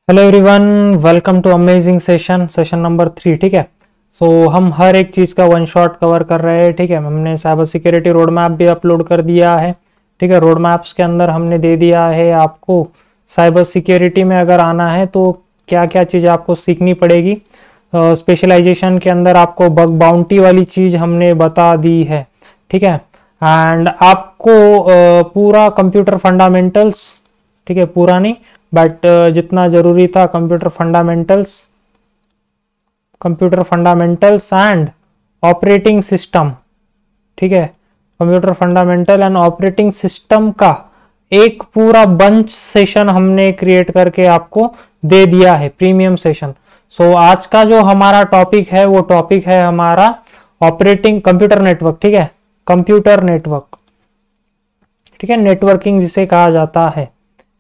Hello everyone, welcome to amazing session number 3। ठीक है, सो हम हर एक चीज़ का वन शॉट कवर कर रहे हैं। ठीक है, हमने साइबर सिक्योरिटी रोड मैप भी अपलोड कर दिया है। ठीक है, रोड मैप्स के अंदर हमने दे दिया है आपको साइबर सिक्योरिटी में अगर आना है तो क्या क्या चीज़ आपको सीखनी पड़ेगी। स्पेशलाइजेशन के अंदर आपको बग बाउंटी वाली चीज़ हमने बता दी है। ठीक है, एंड आपको पूरा कंप्यूटर फंडामेंटल्स, ठीक है पूरा नहीं बट जितना जरूरी था computer fundamentals and operating system, ठीक है computer fundamental and operating system का एक पूरा बंच सेशन हमने क्रिएट करके आपको दे दिया है, प्रीमियम सेशन। सो आज का जो हमारा टॉपिक है वो टॉपिक है हमारा ऑपरेटिंग कंप्यूटर नेटवर्क। ठीक है, कंप्यूटर नेटवर्क, ठीक है नेटवर्किंग जिसे कहा जाता है।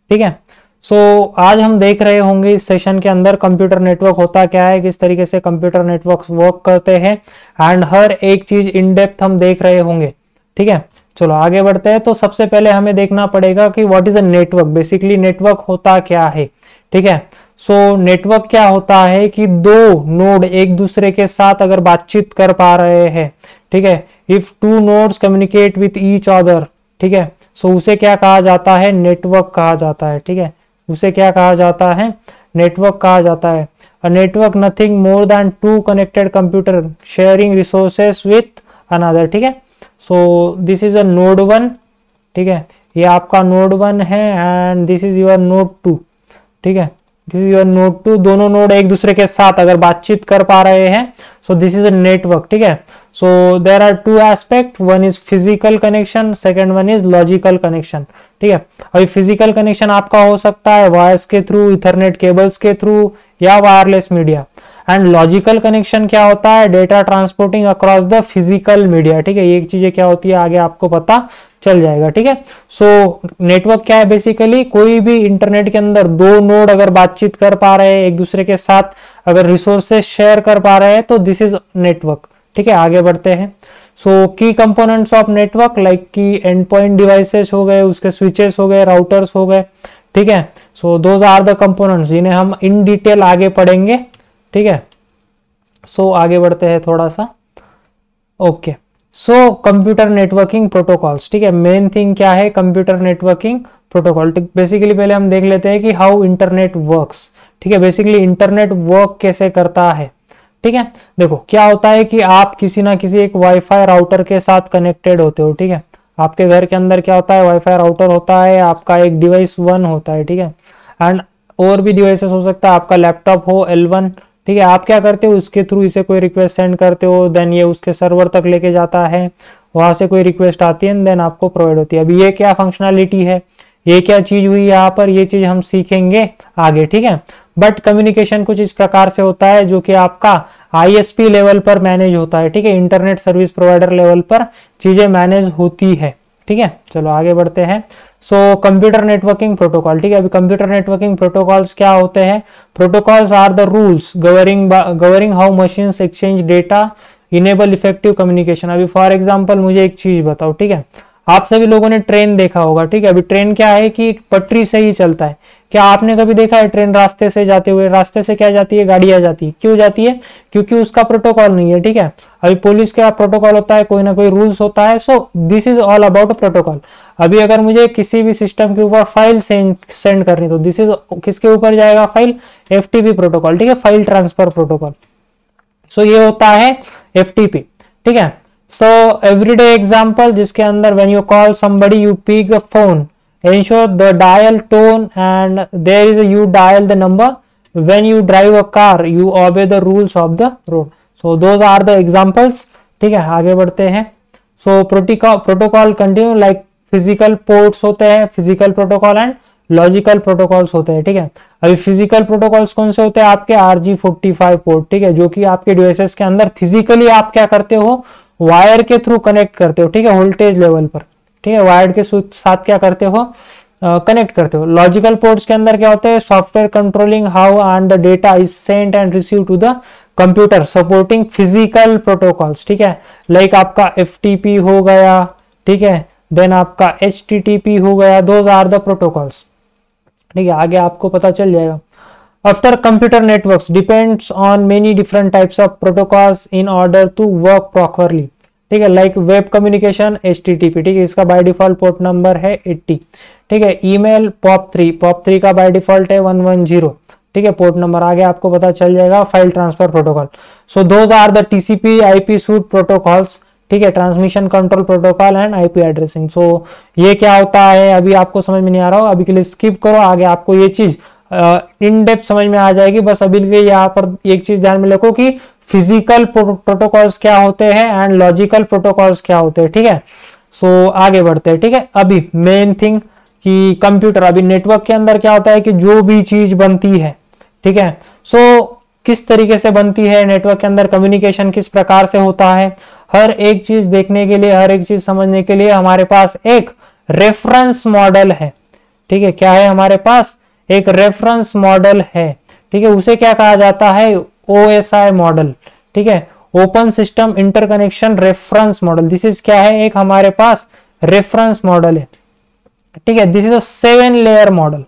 ठीक है, सो आज हम देख रहे होंगे इस सेशन के अंदर कंप्यूटर नेटवर्क होता क्या है, किस तरीके से कंप्यूटर नेटवर्क वर्क करते हैं एंड हर एक चीज इन डेप्थ हम देख रहे होंगे। ठीक है, चलो आगे बढ़ते हैं। तो सबसे पहले हमें देखना पड़ेगा कि what is a network. Basically network होता क्या है। ठीक है, सो नेटवर्क क्या होता है कि दो नोड एक दूसरे के साथ अगर बातचीत कर पा रहे हैं, ठीक है, if two nodes communicate with each other, ठीक है, सो उसे क्या कहा जाता है, नेटवर्क कहा जाता है। ठीक है, उसे क्या कहा जाता है, नेटवर्क कहा जाता है। A network nothing more than two connected computer sharing resources with another. ठीक है, so this is a node 1। ठीक है, ये आपका नोड 1 है and this is your node 2। ठीक है, दिस इज योर नोड 2। दोनों नोड एक दूसरे के साथ अगर बातचीत कर पा रहे हैं, so this is a network. ठीक है, so there are two aspect, one is physical connection, second one is logical connection. ठीक है, अभी फिजिकल कनेक्शन आपका हो सकता है वायर्स के थ्रू, इथरनेट केबल्स के थ्रू या wireless media. And logical connection क्या होता है, data transporting across the physical media. ठीक है, ये चीजें क्या होती है आगे आपको पता चल जाएगा। ठीक है, सो नेटवर्क क्या है, बेसिकली कोई भी इंटरनेट के अंदर दो नोड अगर बातचीत कर पा रहे हैं एक दूसरे के साथ, अगर रिसोर्सेस शेयर कर पा रहे हैं तो दिस इज नेटवर्क। ठीक है, आगे बढ़ते हैं। सो की कंपोनेंट्स ऑफ नेटवर्क लाइक की एंड पॉइंट डिवाइसेस हो गए, उसके स्विचेस हो गए, राउटर्स हो गए। ठीक है, so those are the components जिन्हें हम इन डिटेल आगे पढ़ेंगे। ठीक है, सो आगे बढ़ते हैं थोड़ा सा। ओके, सो कंप्यूटर नेटवर्किंग प्रोटोकॉल्स। ठीक है, मेन थिंग क्या है कंप्यूटर नेटवर्किंग प्रोटोकॉल। बेसिकली पहले हम देख लेते हैं कि हाउ इंटरनेट वर्क्स। ठीक है, बेसिकली इंटरनेट वर्क कैसे करता है। ठीक है, देखो क्या होता है कि आप किसी ना किसी एक वाईफाई राउटर के साथ कनेक्टेड होते हो। ठीक है, आपके घर के अंदर क्या होता है, वाईफाई राउटर होता है, आपका एक डिवाइस 1 होता है। ठीक है, एंड और भी डिवाइसेस हो सकता है, आपका लैपटॉप हो L1। ठीक है, आप क्या करते हो, उसके थ्रू इसे कोई रिक्वेस्ट सेंड करते हो, देन ये उसके सर्वर तक लेके जाता है, वहां से कोई रिक्वेस्ट आती है देन आपको प्रोवाइड होती है। अभी ये क्या फंक्शनैलिटी है, ये क्या चीज हुई यहाँ पर, ये चीज हम सीखेंगे आगे। ठीक है, बट कम्युनिकेशन कुछ इस प्रकार से होता है जो कि आपका ISP लेवल पर मैनेज होता है। ठीक है, इंटरनेट सर्विस प्रोवाइडर लेवल पर चीजें मैनेज होती है। ठीक है, चलो आगे बढ़ते हैं। So computer networking protocol. ठीक है, अभी कंप्यूटर नेटवर्किंग प्रोटोकॉल्स क्या होते हैं, protocols are the rules governing how machines exchange data, enable effective communication. अभी फॉर एग्जांपल मुझे एक चीज बताओ। ठीक है, आप सभी लोगों ने ट्रेन देखा होगा। ठीक है, अभी ट्रेन क्या है कि पटरी से ही चलता है। क्या आपने कभी देखा है ट्रेन रास्ते से जाते हुए, रास्ते से क्या जाती है, गाड़ियां जाती है। क्यों जाती है, क्योंकि उसका प्रोटोकॉल नहीं है। ठीक है, अभी पुलिस का प्रोटोकॉल होता है, कोई ना कोई रूल्स होता है। So this is all about protocol. अभी अगर मुझे किसी भी सिस्टम के ऊपर फाइल सेंड करनी तो दिस इज किसके ऊपर जाएगा, फाइल, FTP प्रोटोकॉल। ठीक है, फाइल ट्रांसफर प्रोटोकॉल। सो ये होता है FTP। ठीक है, सो एवरीडे एग्जांपल जिसके अंदर when you call somebody you pick the phone, ensure the dial tone and there is a you dial the number, when you drive a car you obey the rules of the road. So those are the examples. ठीक है, आगे बढ़ते हैं। So protocol continue like physical ports होते हैं, physical protocol and logical protocols होते हैं। ठीक है, अभी फिजिकल प्रोटोकॉल्स कौन से होते हैं, आपके RG45 पोर्ट। ठीक है, जो कि आपके डिवाइसेस के अंदर फिजिकली आप क्या करते हो, वायर के थ्रू कनेक्ट करते हो। ठीक है, वोल्टेज लेवल पर। ठीक है, वायर के साथ क्या करते हो, कनेक्ट करते हो। लॉजिकल पोर्ट्स के अंदर क्या होते हैं, software controlling how and the data is sent and receive to the computer, supporting physical protocols. ठीक है, लाइक आपका FTP हो गया। ठीक है, देन आपका HTTP हो गया। Those are the protocols. ठीक है, आगे आपको पता चल जाएगा। After computer networks depends on many different types of protocols in order to work properly, ठीक है, लाइक वेब कम्युनिकेशन HTTP, ठीक है, इसका बाय डिफॉल्ट पोर्ट नंबर है 80, ठीक है, ईमेल POP3 का बाय डिफॉल्ट है 110, ठीक है, पोर्ट नंबर आगे आपको पता चल जाएगा, file transfer protocol. So those are the TCP IP suite protocols, ठीक है, transmission control protocol and IP addressing. सो ये क्या होता है अभी आपको समझ में नहीं आ रहा हो, अभी के लिए स्किप करो, आगे आपको ये चीज इन डेप्थ समझ में आ जाएगी। बस अभी के लिए यहाँ पर एक चीज ध्यान में रखो कि फिजिकल प्रोटोकॉल्स क्या होते हैं एंड लॉजिकल प्रोटोकॉल्स क्या होते हैं, ठीक है। सो आगे बढ़ते हैं, ठीक है। अभी मेन थिंग कि कंप्यूटर, अभी नेटवर्क के अंदर क्या होता है कि जो भी चीज बनती है, ठीक है, सो किस तरीके से बनती है नेटवर्क के अंदर, कम्युनिकेशन किस प्रकार से होता है, हर एक चीज देखने के लिए, हर एक चीज समझने के लिए हमारे पास एक रेफरेंस मॉडल है, ठीक है। क्या है हमारे पास? एक रेफरेंस मॉडल है, ठीक है। उसे क्या कहा जाता है? OSI मॉडल, ठीक है, open system interconnection reference model. This is क्या है? एक हमारे पास रेफरेंस मॉडल है, ठीक है। This is a 7 layer model,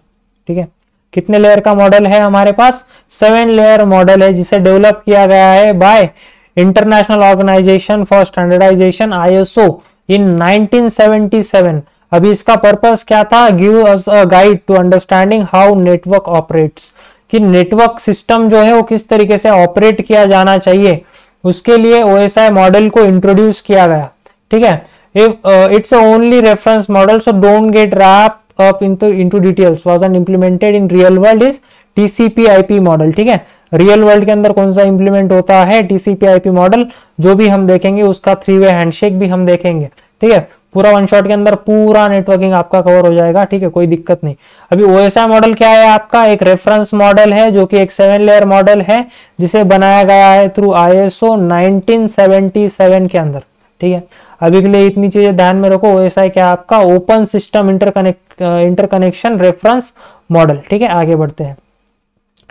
ठीक है। कितने लेयर का मॉडल है हमारे पास? 7 लेयर मॉडल है, जिसे डेवलप किया गया है by international organisation for standardisation ISO in 1977। अभी इसका पर्पस क्या था? Give us a guide to understanding how network operates, कि नेटवर्क सिस्टम जो है वो किस तरीके से ऑपरेट किया जाना चाहिए, उसके लिए OSI मॉडल को इंट्रोड्यूस किया गया, ठीक है। It's only reference model, so don't get wrapped up into details. Wasn't implemented in real world is TCP IP model, ठीक है। रियल वर्ल्ड के अंदर कौन सा इंप्लीमेंट होता है? TCP IP model. जो भी हम देखेंगे उसका 3-वे हैंडशेक भी हम देखेंगे, ठीक है। पूरा वन शॉट के अंदर पूरा नेटवर्किंग आपका कवर हो जाएगा, ठीक है, कोई दिक्कत नहीं। अभी OSI मॉडल क्या है आपका? एक रेफरेंस मॉडल है, जो कि एक 7 लेयर मॉडल है, जिसे बनाया गया है थ्रू ISO 1977 के अंदर, ठीक है। अभी के लिए इतनी चीजें ध्यान में रखो। OSI क्या है आपका? Open system interconnection reference model, ठीक है। आगे बढ़ते हैं,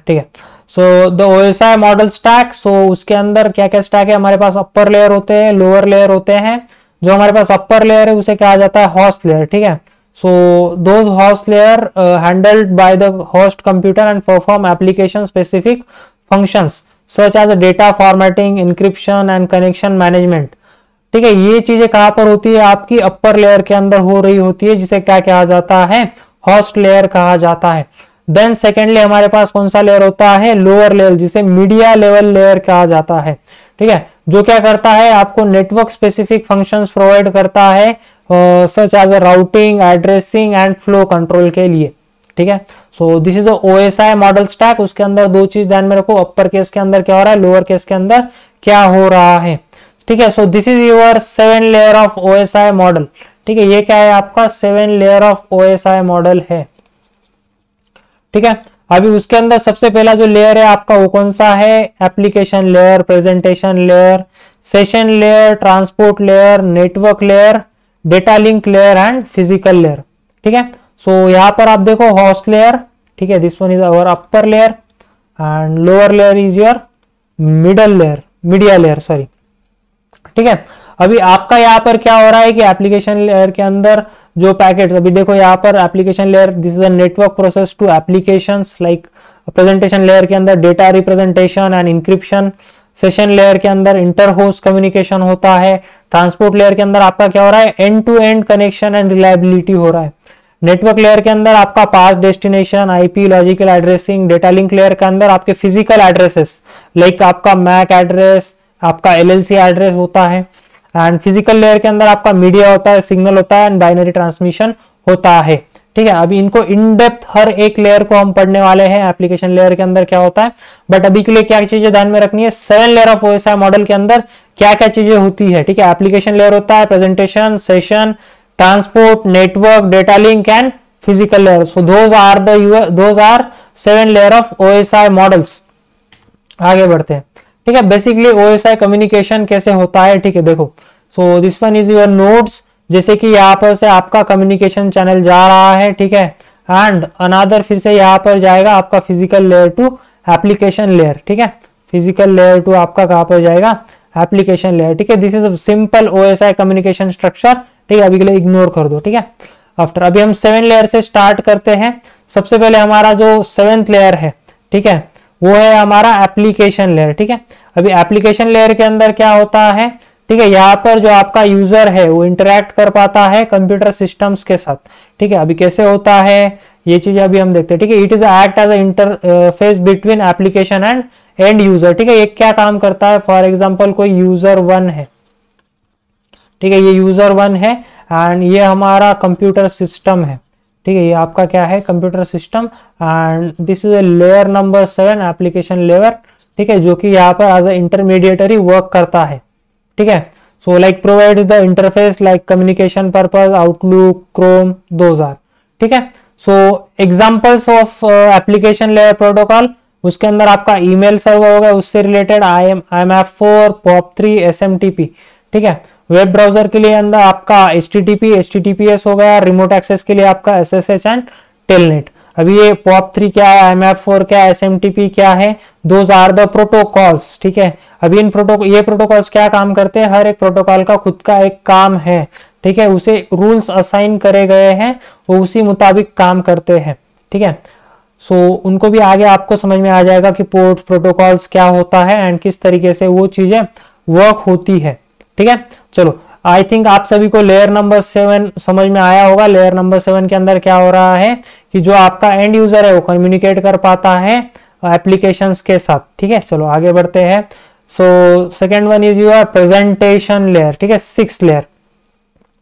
ठीक है। So the OSI model stack, so उसके अंदर क्या क्या स्टैक है हमारे पास? अपर लेयर होते हैं, लोअर लेयर होते हैं। जो हमारे पास अपर लेयर है उसे कहा जाता है होस्ट लेयर, ठीक है। So those host layer handled by the host computer and perform application specific functions such as data formatting, encryption and connection management, ठीक है। ये चीजें कहां पर होती है? आपकी अपर लेयर के अंदर हो रही होती है, जिसे क्या कहा जाता है? होस्ट लेयर कहा जाता है। देन सेकेंडली हमारे पास कौन सा लेयर होता है? लोअर लेयर, जिसे मीडिया लेवल लेयर कहा जाता है, ठीक है। जो क्या करता है? आपको नेटवर्क स्पेसिफिक फंक्शंस प्रोवाइड करता है, such as a routing, addressing and flow control के लिए, ठीक है। So this is OSI model stack. उसके अंदर दो चीज ध्यान में रखो, अपर केस के अंदर क्या हो रहा है, लोअर केस के अंदर क्या हो रहा है, ठीक है। So this is your 7 layer of OSI model, ठीक है। ये क्या है आपका? 7 लेयर ऑफ OSI मॉडल है, ठीक है। अभी उसके अंदर सबसे पहला जो लेयर है आपका वो कौन सा है? Application layer, presentation layer, session layer, transport layer, network layer, data link layer and physical layer, ठीक है। सो यहां पर आप देखो होस्ट लेयर, ठीक है, this one is our upper layer and lower layer is your middle layer, media layer, sorry, ठीक है। अभी आपका यहाँ पर क्या हो रहा है कि एप्लीकेशन लेयर के अंदर जो पैकेट्स, अभी देखो यहाँ पर application layer, this is a network process to applications, like presentation layer के अंदर data representation and encryption, session layer के अंदर इंटर होस्ट कम्युनिकेशन होता है, ट्रांसपोर्ट लेयर के अंदर आपका क्या हो रहा है? End to end connection and reliability हो रहा है, नेटवर्क लेयर के अंदर आपका पास destination, IP, logical addressing, data link layer के अंदर आपके फिजिकल एड्रेसेस, लाइक आपका मैक एड्रेस, आपका LLC एड्रेस होता है, एंड फिजिकल लेयर के अंदर आपका मीडिया होता है, सिग्नल होता है एंड बाइनरी ट्रांसमिशन होता है, ठीक है। अभी इनको इन डेप्थ हर एक लेयर को हम पढ़ने वाले हैं, एप्लीकेशन लेयर के अंदर क्या होता है, बट अभी के लिए क्या चीजें ध्यान में रखनी है? 7 लेयर ऑफ OSI मॉडल के अंदर क्या क्या चीजें होती है, ठीक है। एप्लीकेशन लेयर होता है, presentation, session, transport, network, data link and physical layer. So those are 7 layer of OSI models. आगे बढ़ते हैं, ठीक है। बेसिकली OSI कम्युनिकेशन कैसे होता है, ठीक है, देखो। So this one is your nodes, जैसे कि यहाँ पर से आपका कम्युनिकेशन चैनल जा रहा है, ठीक है, एंड अनदर फिर से यहाँ पर जाएगा आपका physical layer to application layer, ठीक है। फिजिकल लेयर टू आपका कहाँ पर जाएगा? एप्लीकेशन लेयर, ठीक है। This is simple OSI communication structure, ठीक है। अभी के लिए इग्नोर कर दो, ठीक है। आफ्टर अभी हम 7 लेयर से स्टार्ट करते हैं। सबसे पहले हमारा जो 7th लेयर है, ठीक है, वो है हमारा एप्लीकेशन लेयर। ठीक है, अभी एप्लीकेशन लेयर के अंदर क्या होता है, ठीक है, यहाँ पर जो आपका यूजर है वो इंटरेक्ट कर पाता है कंप्यूटर सिस्टम्स के साथ। ठीक है, अभी कैसे होता है ये चीज अभी हम देखते हैं। ठीक है, it is act as a interface between application and end user. ठीक है, ये क्या काम करता है, फॉर एग्जांपल कोई यूजर 1 है, ठीक है, ये यूजर 1 है एंड ये हमारा कंप्यूटर सिस्टम है। ठीक है, ये आपका क्या है, computer system, and this is a layer number 7 application layer. ठीक है, जो कि यहाँ पर एज अ इंटरमीडिएटरी वर्क करता है। ठीक है, so like provides the interface like communication purpose, Outlook, Chrome, those are. ठीक है, so examples of application layer protocol, उसके अंदर आपका ईमेल सर्वर होगा, उससे रिलेटेड IMF4, POP3, SMTP। ठीक है, वेब ब्राउजर के लिए अंदर आपका HTTP, HTTPS हो गया, रिमोट एक्सेस के लिए आपका SSH एंड टेलनेट। अभी ये POP3 क्या है, IMF4 क्या है, SMTP क्या है, दोज आर द प्रोटोकॉल्स। ठीक है, अभी इन ये प्रोटोकॉल्स क्या काम करते हैं, हर एक प्रोटोकॉल का खुद का एक काम है। ठीक है, उसे रूल्स असाइन करे गए हैं, वो उसी मुताबिक काम करते हैं। ठीक है, सो उनको भी आगे आपको समझ में आ जाएगा कि पोर्ट प्रोटोकॉल्स क्या होता है एंड किस तरीके से वो चीजें वर्क होती है। ठीक है, चलो आई थिंक आप सभी को लेयर नंबर 7 समझ में आया होगा। लेयर नंबर 7 के अंदर क्या हो रहा है कि जो आपका एंड यूजर है वो कम्युनिकेट कर पाता है एप्लीकेशंस के साथ। ठीक है, चलो आगे बढ़ते हैं। So second one is your presentation layer. ठीक है, 6 लेयर,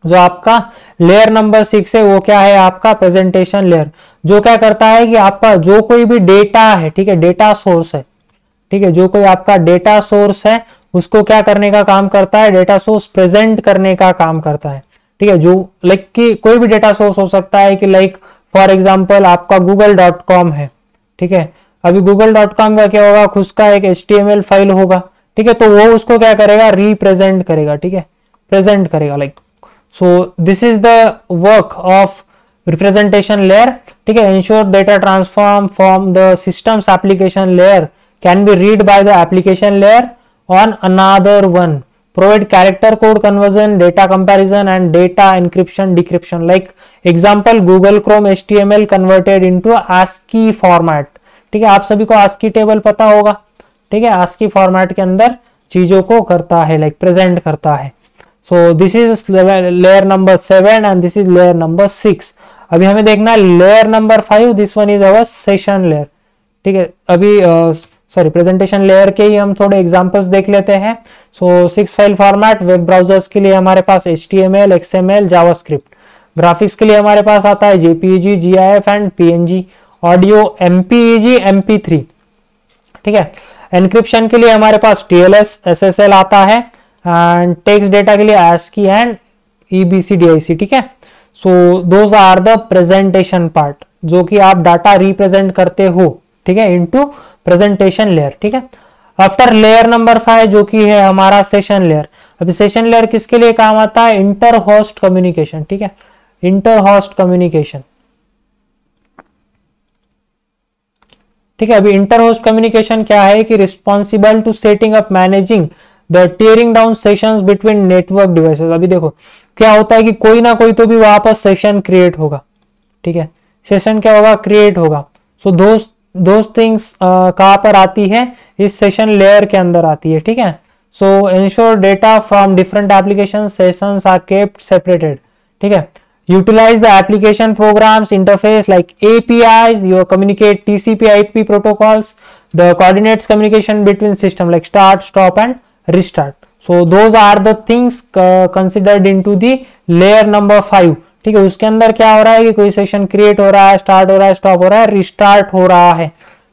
जो आपका लेयर नंबर 6 है वो क्या है, आपका प्रेजेंटेशन लेयर, जो क्या करता है कि आपका जो कोई भी डेटा है, ठीक है, डेटा सोर्स है, ठीक है, जो कोई आपका डेटा सोर्स है उसको क्या करने का काम करता है, डेटा सोर्स प्रेजेंट करने का काम करता है। ठीक है, जो लाइक कि कोई भी डेटा सोर्स हो सकता है कि लाइक फॉर एग्जांपल आपका google.com है। ठीक है, अभी google.com का क्या होगा, खुद का एक HTML फाइल होगा। ठीक है, तो वो उसको क्या करेगा, रिप्रेजेंट करेगा। ठीक है, प्रेजेंट करेगा like, so this is the work of representation layer. ठीक है, ensure data transform from the systems application layer can be read by the application layer on another one, provide character code conversion, data comparison and data encryption decryption. Like example Google Chrome HTML converted into ASCII format. ठीक है, आप सभी को ASCII table पता होगा। ठीक है, ASCII format के अंदर चीजों को करता है, लाइक प्रेजेंट करता है। So this is layer number 7 and this is layer number 6। अभी हमें देखना है layer number 5, this one is our session layer. ठीक है, अभी सॉरी प्रेजेंटेशन लेयर के ही हम थोड़े एग्जांपल्स देख लेते हैं। सो 6 फाइल फॉर्मेट, वेब ब्राउजर्स के लिए हमारे पास HTML, XML, जावास्क्रिप्ट। ग्राफिक्स के लिए हमारे पास आता है JPEG, GIF and PNG। Audio MPEG, MP3। ठीक है, एनक्रिप्शन के लिए हमारे पास TLS, SSL आता है एंड टेक्स्ट डेटा के लिए ASCII एंड EBCDIC। ठीक है, so those are the presentation part, जो कि आप डाटा रिप्रेजेंट करते हो। ठीक है, इनटू प्रेजेंटेशन लेयर। ठीक है, आफ्टर लेयर नंबर 5 जो कि है हमारा सेशन लेयर। अभी सेशन लेयर किसके लिए काम आता है, इंटर होस्ट कम्युनिकेशन। ठीक है, इंटर होस्ट कम्युनिकेशन। ठीक है, अभी इंटर होस्ट कम्युनिकेशन क्या है कि responsible to setting up, managing the tearing down sessions between network devices. अभी देखो क्या होता है कि कोई ना कोई तो भी वहां पर सेशन क्रिएट होगा। ठीक है, सेशन क्या होगा, क्रिएट होगा। सो दोस्त थिंग्स कहां पर आती है, इस सेशन लेयर के अंदर आती है। ठीक है, so ensure data from different application sessions are kept separated. ठीक है, utilise the application programs interface like APIs, you communicate TCP/IP protocols, the coordinates communication between system like start, stop and restart. So those are the things considered into the layer number 5. ठीक है, उसके अंदर क्या हो रहा है कि कोई सेशन क्रिएट हो रहा है, स्टार्ट हो रहा है, स्टॉप हो रहा है, रिस्टार्ट हो रहा है।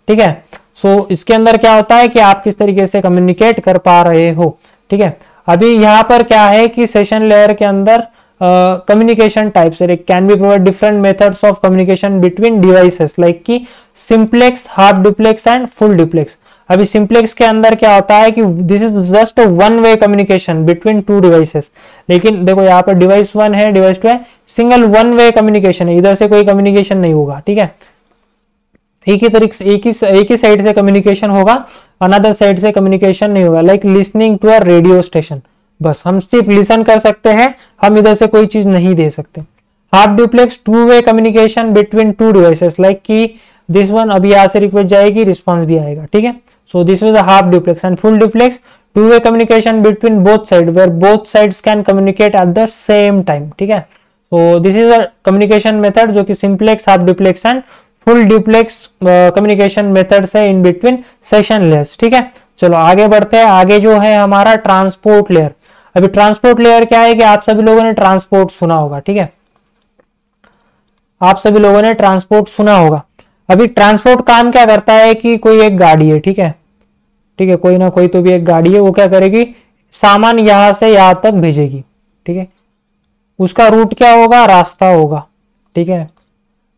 ठीक है, सो इसके अंदर क्या होता है कि आप किस तरीके से कम्युनिकेट कर पा रहे हो। ठीक है, अभी यहाँ पर क्या है कि सेशन लेयर के अंदर communication types can be provide different methods of communication between devices like कि simplex, half duplex and full duplex. अभी सिंप्लेक्स के अंदर क्या होता है कि this is just one way communication between two devices. लेकिन देखो यहाँ पर डिवाइस 1 है, डिवाइस 2 है, सिंगल वन वे कम्युनिकेशन है, इधर से कोई कम्युनिकेशन नहीं होगा। ठीक है, एक ही तरीके से एक ही साइड से कम्युनिकेशन होगा, अनदर साइड से कम्युनिकेशन नहीं होगा। Like listening to a radio station, बस हम सिर्फ लिसन कर सकते हैं, हम इधर से कोई चीज नहीं दे सकते। Half duplex, two way communication between two devices like कि दिस वन अभी यहाँ से रिक्वेस्ट जाएगी, रिस्पॉन्स भी आएगा, ठीक है। So this was a half duplex and full duplex, two way communication between both side where both sides can communicate at the same time, ठीक है। So this is a communication method जो कि simplex, half duplex and full duplex communication methods है in between session layers, ठीक है। चलो आगे बढ़ते हैं। आगे जो है हमारा ट्रांसपोर्ट लेयर। अभी ट्रांसपोर्ट लेयर क्या है कि आप सभी लोगों ने ट्रांसपोर्ट सुना होगा, ठीक है, आप सभी लोगों ने ट्रांसपोर्ट सुना होगा। अभी ट्रांसपोर्ट काम क्या करता है कि कोई एक गाड़ी है, ठीक है, ठीक है, कोई ना कोई तो भी एक गाड़ी है, वो क्या करेगी, सामान यहां से यहां तक भेजेगी, ठीक है। उसका रूट क्या होगा, रास्ता होगा, ठीक है,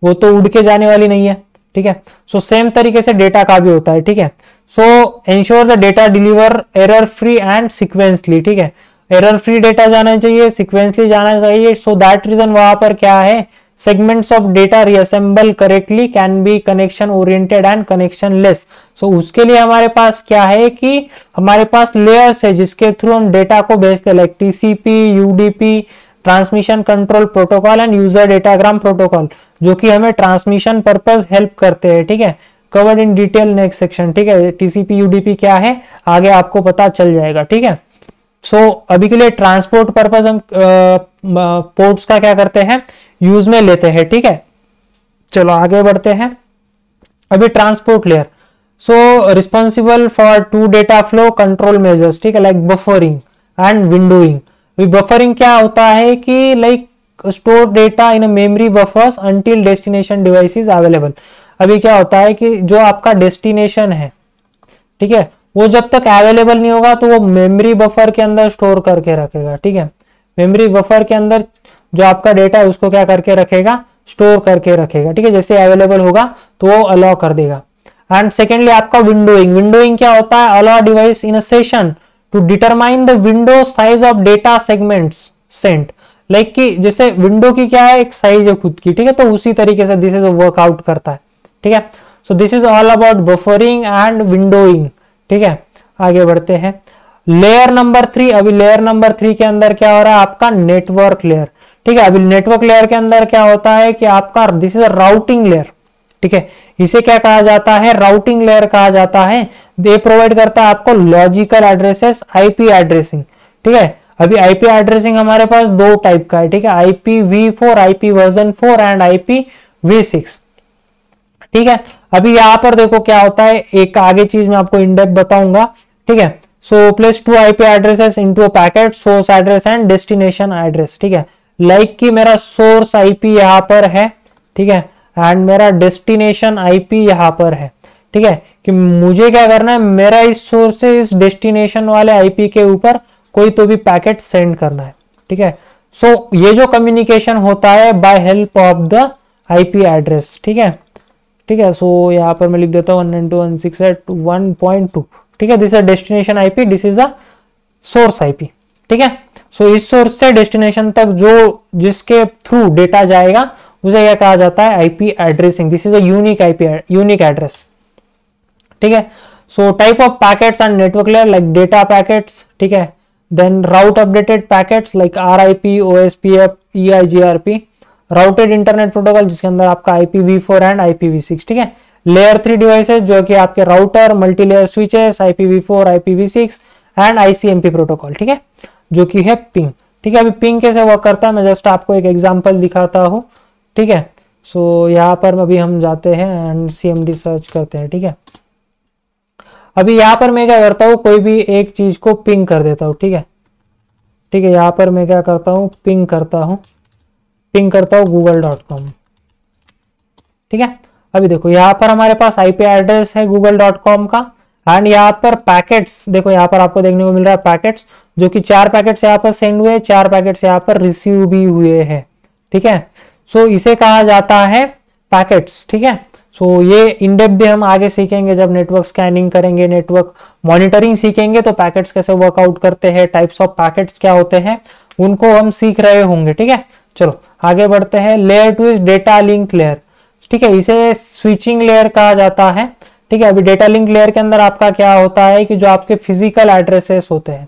वो तो उड़ के जाने वाली नहीं है, ठीक है। सो सेम तरीके से डेटा का भी होता है, ठीक है। So ensure the data deliver error free and sequentially, ठीक है, एरर फ्री डेटा जाना चाहिए, सिक्वेंसली जाना चाहिए। सो दैट रीजन वहां पर क्या है, segments of data reassemble correctly can be connection oriented and connectionless। so उसके लिए हमारे पास क्या है कि हमारे पास layers है जिसके थ्रू हम डेटा को भेजते हैं, like TCP, UDP, transmission control protocol and user datagram protocol, जो कि हमें ट्रांसमिशन पर्पस हेल्प करते हैं, ठीक है। Covered in detail next section, ठीक है। TCP UDP क्या है आगे आपको पता चल जाएगा, ठीक है। सो अभी के लिए ट्रांसपोर्ट पर्पस हम पोर्ट्स का क्या करते हैं, यूज में लेते हैं, ठीक है। चलो आगे बढ़ते हैं। अभी transport layer, so responsible for to data flow control measures, ठीक है, लाइक बफरिंग एंड विंडोइंग। अभी बफरिंग क्या होता है कि like store data in memory buffers until destination device is available. अभी क्या होता है कि जो आपका डेस्टिनेशन है, ठीक है, वो जब तक अवेलेबल नहीं होगा तो वो मेमोरी बफर के अंदर स्टोर करके रखेगा, ठीक है। मेमोरी बफर के अंदर जो आपका डेटा है उसको क्या करके रखेगा, स्टोर करके रखेगा, ठीक है। जैसे अवेलेबल होगा तो वो अलाउ कर देगा। एंड सेकेंडली आपका विंडोइंग, विंडोइंग क्या होता है, allow device in a session to determine the window size of data segments sent. Like कि जैसे विंडो की क्या है, एक साइज है खुद की, ठीक है, तो उसी तरीके से दिस इज वर्कआउट करता है, ठीक है। So this is all about buffering and windowing, ठीक है। आगे बढ़ते हैं। लेयर नंबर 3, अभी लेयर नंबर 3 के अंदर क्या हो रहा है, आपका नेटवर्क लेयर, ठीक है। अभी नेटवर्क लेयर के अंदर क्या होता है कि आपका this is a routing layer, ठीक है। इसे क्या कहा जाता है, राउटिंग लेयर कहा जाता है। ये प्रोवाइड करता है आपको लॉजिकल एड्रेसेस, आईपी एड्रेसिंग, ठीक है। अभी आईपी एड्रेसिंग हमारे पास दो टाइप का है, ठीक है, IPv4, IP version 4 and IPv6, ठीक है। अभी यहां पर देखो क्या होता है, एक आगे चीज मैं आपको इन डेप्थ बताऊंगा, ठीक है। So place 2 IP addresses into a packet, source address and destination address, ठीक है। लाइक कि मेरा सोर्स IP यहां पर है, ठीक है, एंड मेरा डेस्टिनेशन IP यहां पर है, ठीक है। कि मुझे क्या करना है, मेरा इस सोर्स से इस डेस्टिनेशन वाले IP के ऊपर कोई तो भी पैकेट सेंड करना है, ठीक है। सो ये जो कम्युनिकेशन होता है by help of the IP address, ठीक है, ठीक है। सो यहाँ पर मैं लिख देता हूँ 192.168.1.2, ठीक है। This is destination IP, this is a source IP, ठीक है। सो इस सोर्स से डेस्टिनेशन तक जो जिसके थ्रू डेटा जाएगा उसे क्या कहा जाता है, IP addressing. This is a unique IP, unique address, ठीक है। So type of packets and network layer like data packets, ठीक है। Then route updated packets like RIP, OSPF, EIGRP, routed internet protocol जिसके अंदर आपका IPv4 एंड IPv6, ठीक है। Layer 3 devices जो कि आपके router, multilayer switches, IPv4, IPv6 and ICMP protocol, ठीक है, जो कि है पिंग, ठीक है। अभी पिंग कैसे वर्क करता है मैं जस्ट आपको एक एग्जांपल दिखाता हूं, ठीक है। सो यहाँ पर अभी हम जाते हैं एंड CMD सर्च करते हैं, ठीक है। अभी यहाँ पर मैं क्या करता हूँ, कोई भी एक चीज को पिंग कर देता हूँ, ठीक है, ठीक है। यहाँ पर मैं क्या करता हूँ, पिंग करता हूँ google.com, ठीक है। अभी देखो यहाँ पर हमारे पास IP एड्रेस है google.com का, एंड यहाँ पर पैकेट्स देखो, यहाँ पर आपको देखने को मिल रहा है पैकेट्स, जो कि 4 पैकेट्स यहाँ पर सेंड हुए, 4 पैकेट्स यहाँ पर रिसीव भी हुए हैं, ठीक है। सो इसे कहा जाता है पैकेट्स, ठीक है। सो ये इन डेप्थ भी हम आगे सीखेंगे जब नेटवर्क स्कैनिंग करेंगे, नेटवर्क मॉनिटरिंग सीखेंगे, तो पैकेट्स कैसे वर्कआउट करते हैं, टाइप्स ऑफ पैकेट्स क्या होते हैं, उनको हम सीख रहे होंगे, ठीक है। चलो आगे बढ़ते हैं। Layer 2 is data link layer, ठीक है, इसे स्विचिंग लेयर कहा जाता है, ठीक है। अभी डेटा लिंक लेयर के अंदर आपका क्या होता है कि जो आपके फिजिकल एड्रेसेस होते हैं,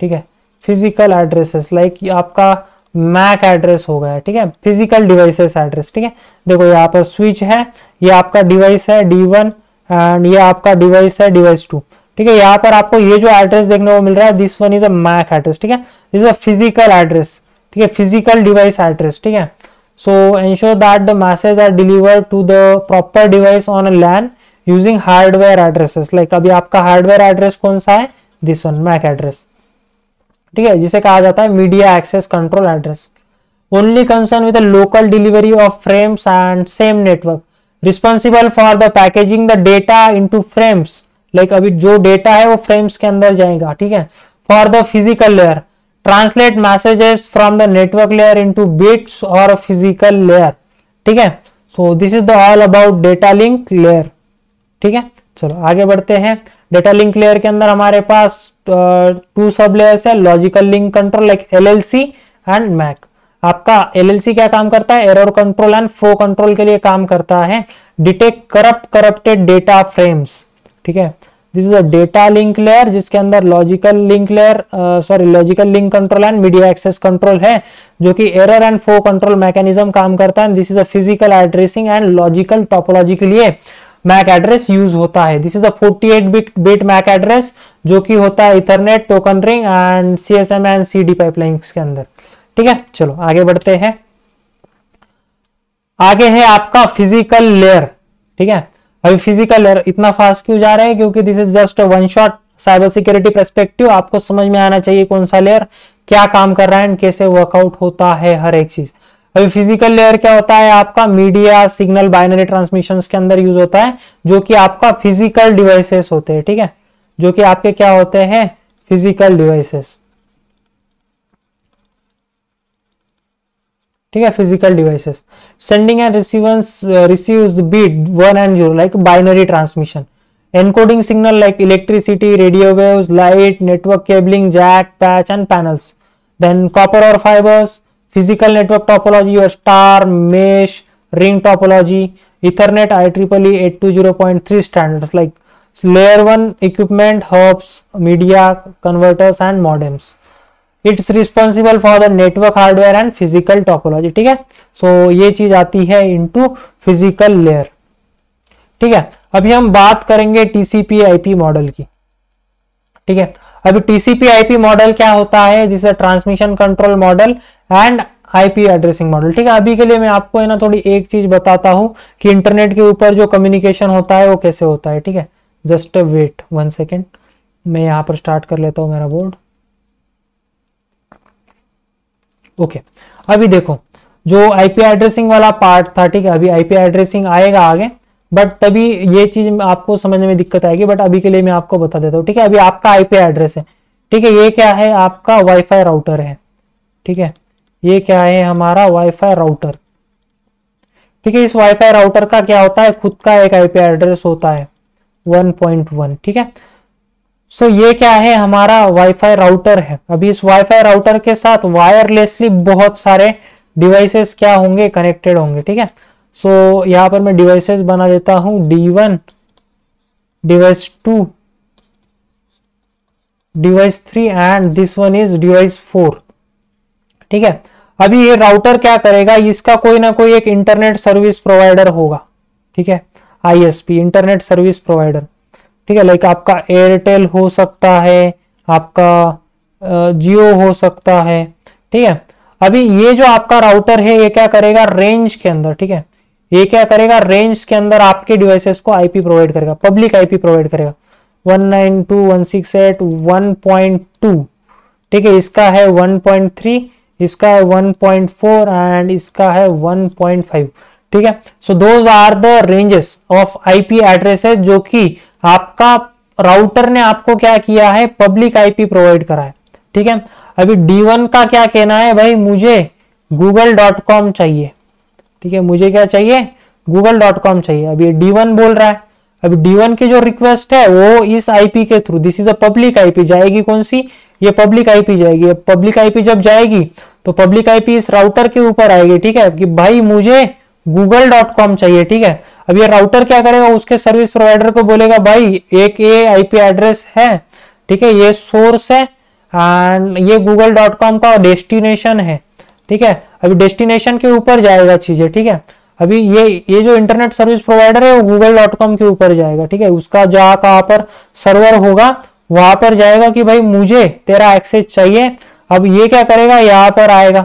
ठीक है, फिजिकल एड्रेसेस लाइक आपका मैक एड्रेस हो गया, ठीक है, फिजिकल डिवाइसेस एड्रेस, ठीक है। देखो यहाँ पर स्विच है, ये आपका डिवाइस है D1 एंड ये आपका डिवाइस है डिवाइस 2, ठीक है। यहाँ पर आपको ये जो एड्रेस देखने को मिल रहा है, this one is a MAC address, ठीक है, this is a physical address, ठीक है, फिजिकल डिवाइस एड्रेस, ठीक है। So ensure that the message are delivered to the proper device on a LAN using hardware addresses, like अभी आपका hardware address कौन सा है, दिस वन मैक एड्रेस, ठीक है, जिसे कहा जाता है media access control address. Only concern with the local delivery of frames and same network, responsible for the packaging the data into frames, like अभी जो डेटा है वो फ्रेम्स के अंदर जाएगा, ठीक है। For the physical layer, translate messages from the network layer into bits और फिजिकल लेयर, ठीक है। So this is the all about data link layer, ठीक है। चलो आगे बढ़ते हैं। डेटा लिंक लेयर के अंदर हमारे पास 2 सब लेयर्स है, logical link control like LLC and MAC. आपका LLC क्या काम करता है, error control and flow control के लिए काम करता है, डिटेक्ट करप्टेड डेटा फ्रेम्स, ठीक है। This is a data link layer जिसके अंदर logical link control and media access control है, जो कि error and flow control mechanism काम करता है। This is a physical addressing and logical topology के लिए मैक एड्रेस यूज होता है। This is a 48 bit MAC address जो कि होता है Ethernet, token ring and CSMA and CD pipelines के अंदर, ठीक है। चलो आगे बढ़ते हैं। आगे है आपका फिजिकल लेयर, ठीक है। अभी फिजिकल लेयर इतना फास्ट क्यों जा रहे हैं, क्योंकि this is just one shot cyber security perspective, आपको समझ में आना चाहिए कौन सा लेयर क्या काम कर रहा है, कैसे वर्कआउट होता है हर एक चीज। अभी फिजिकल लेयर क्या होता है, आपका मीडिया सिग्नल बाइनरी ट्रांसमिशन के अंदर यूज होता है, जो कि आपका फिजिकल डिवाइसेस होते हैं, ठीक है, जो कि आपके क्या होते हैं, फिजिकल डिवाइसेस, ठीक है, physical devices. Sending and receives bit 1 and 0 like binary transmission, encoding signal like electricity, radio waves, light, network cabling, jack, patch and panels, then copper और fibres, physical network topology, your star, mesh, ring topology, Ethernet, IEEE 820.3 standards like layer 1 equipment, hubs, media converters and modems. It's responsible for the network hardware and physical topology, ठीक है। So ये चीज आती है into physical layer, ठीक है। अभी हम बात करेंगे TCP/IP मॉडल की, ठीक है। अभी TCP/IP मॉडल क्या होता है, जिसे transmission control model and IP addressing model, ठीक है। अभी के लिए मैं आपको है ना थोड़ी एक चीज बताता हूं कि इंटरनेट के ऊपर जो कम्युनिकेशन होता है वो कैसे होता है, ठीक है। जस्ट वेट 1 सेकेंड, मैं यहां पर स्टार्ट कर लेता हूं मेरा बोर्ड, ओके। अभी देखो जो IP एड्रेसिंग वाला पार्ट था, ठीक है, अभी IP एड्रेसिंग आएगा आगे, बट तभी ये चीज आपको समझने में दिक्कत आएगी, बट अभी के लिए मैं आपको बता देता हूँ, ठीक है। अभी आपका IP एड्रेस है, ठीक है, ये क्या है, आपका वाईफाई राउटर है, ठीक है, ये क्या है, हमारा वाईफाई राउटर, ठीक है। इस वाईफाई राउटर का क्या होता है, खुद का एक IP एड्रेस होता है 1.1, ठीक है। सो ये क्या है, हमारा वाईफाई राउटर है। अभी इस वाईफाई राउटर के साथ वायरलेसली बहुत सारे डिवाइसेस क्या होंगे, कनेक्टेड होंगे, ठीक है। सो यहां पर मैं डिवाइसेस बना देता हूं, D1, device 2, device 3 and this one is device 4, ठीक है। अभी ये राउटर क्या करेगा, इसका कोई ना कोई एक इंटरनेट सर्विस प्रोवाइडर होगा, ठीक है, ISP, इंटरनेट सर्विस प्रोवाइडर, ठीक है। लाइक आपका एयरटेल हो सकता है, आपका जियो हो सकता है, ठीक है। अभी ये जो आपका राउटर है ये क्या करेगा, रेंज के अंदर, ठीक है, ये क्या करेगा, रेंज के अंदर आपके डिवाइसेस को IP प्रोवाइड करेगा, पब्लिक IP प्रोवाइड करेगा 192.168.1.2, ठीक है। इसका है 1.3, इसका है 1.4 एंड इसका है 1.5, ठीक है। So those are the ranges of IP addresses जो कि आपका राउटर ने आपको क्या किया है, पब्लिक IP प्रोवाइड करा है, ठीक है। अभी D1 का क्या कहना है, भाई मुझे google.com चाहिए, ठीक है, मुझे क्या चाहिए, google.com चाहिए। अभी D1 बोल रहा है, अभी D1 की जो रिक्वेस्ट है वो इस IP के through, this is a public IP, जाएगी कौन सी, ये पब्लिक IP जाएगी। पब्लिक IP जब जाएगी तो पब्लिक IP इस राउटर के ऊपर आएगी, ठीक है, कि भाई मुझे google.com चाहिए, ठीक है। अब ये राउटर क्या करेगा, उसके सर्विस प्रोवाइडर को बोलेगा, भाई एक ये IP एड्रेस है, ठीक है, ये सोर्स है एंड ये google.com का डेस्टिनेशन है, ठीक है। अभी डेस्टिनेशन के ऊपर जाएगा चीजें, ठीक है। अभी ये जो इंटरनेट सर्विस प्रोवाइडर है वो google.com के ऊपर जाएगा, ठीक है। उसका जहाँ कहाँ पर सर्वर होगा वहां पर जाएगा कि भाई मुझे तेरा एक्सेस चाहिए। अब ये क्या करेगा, यहाँ पर आएगा,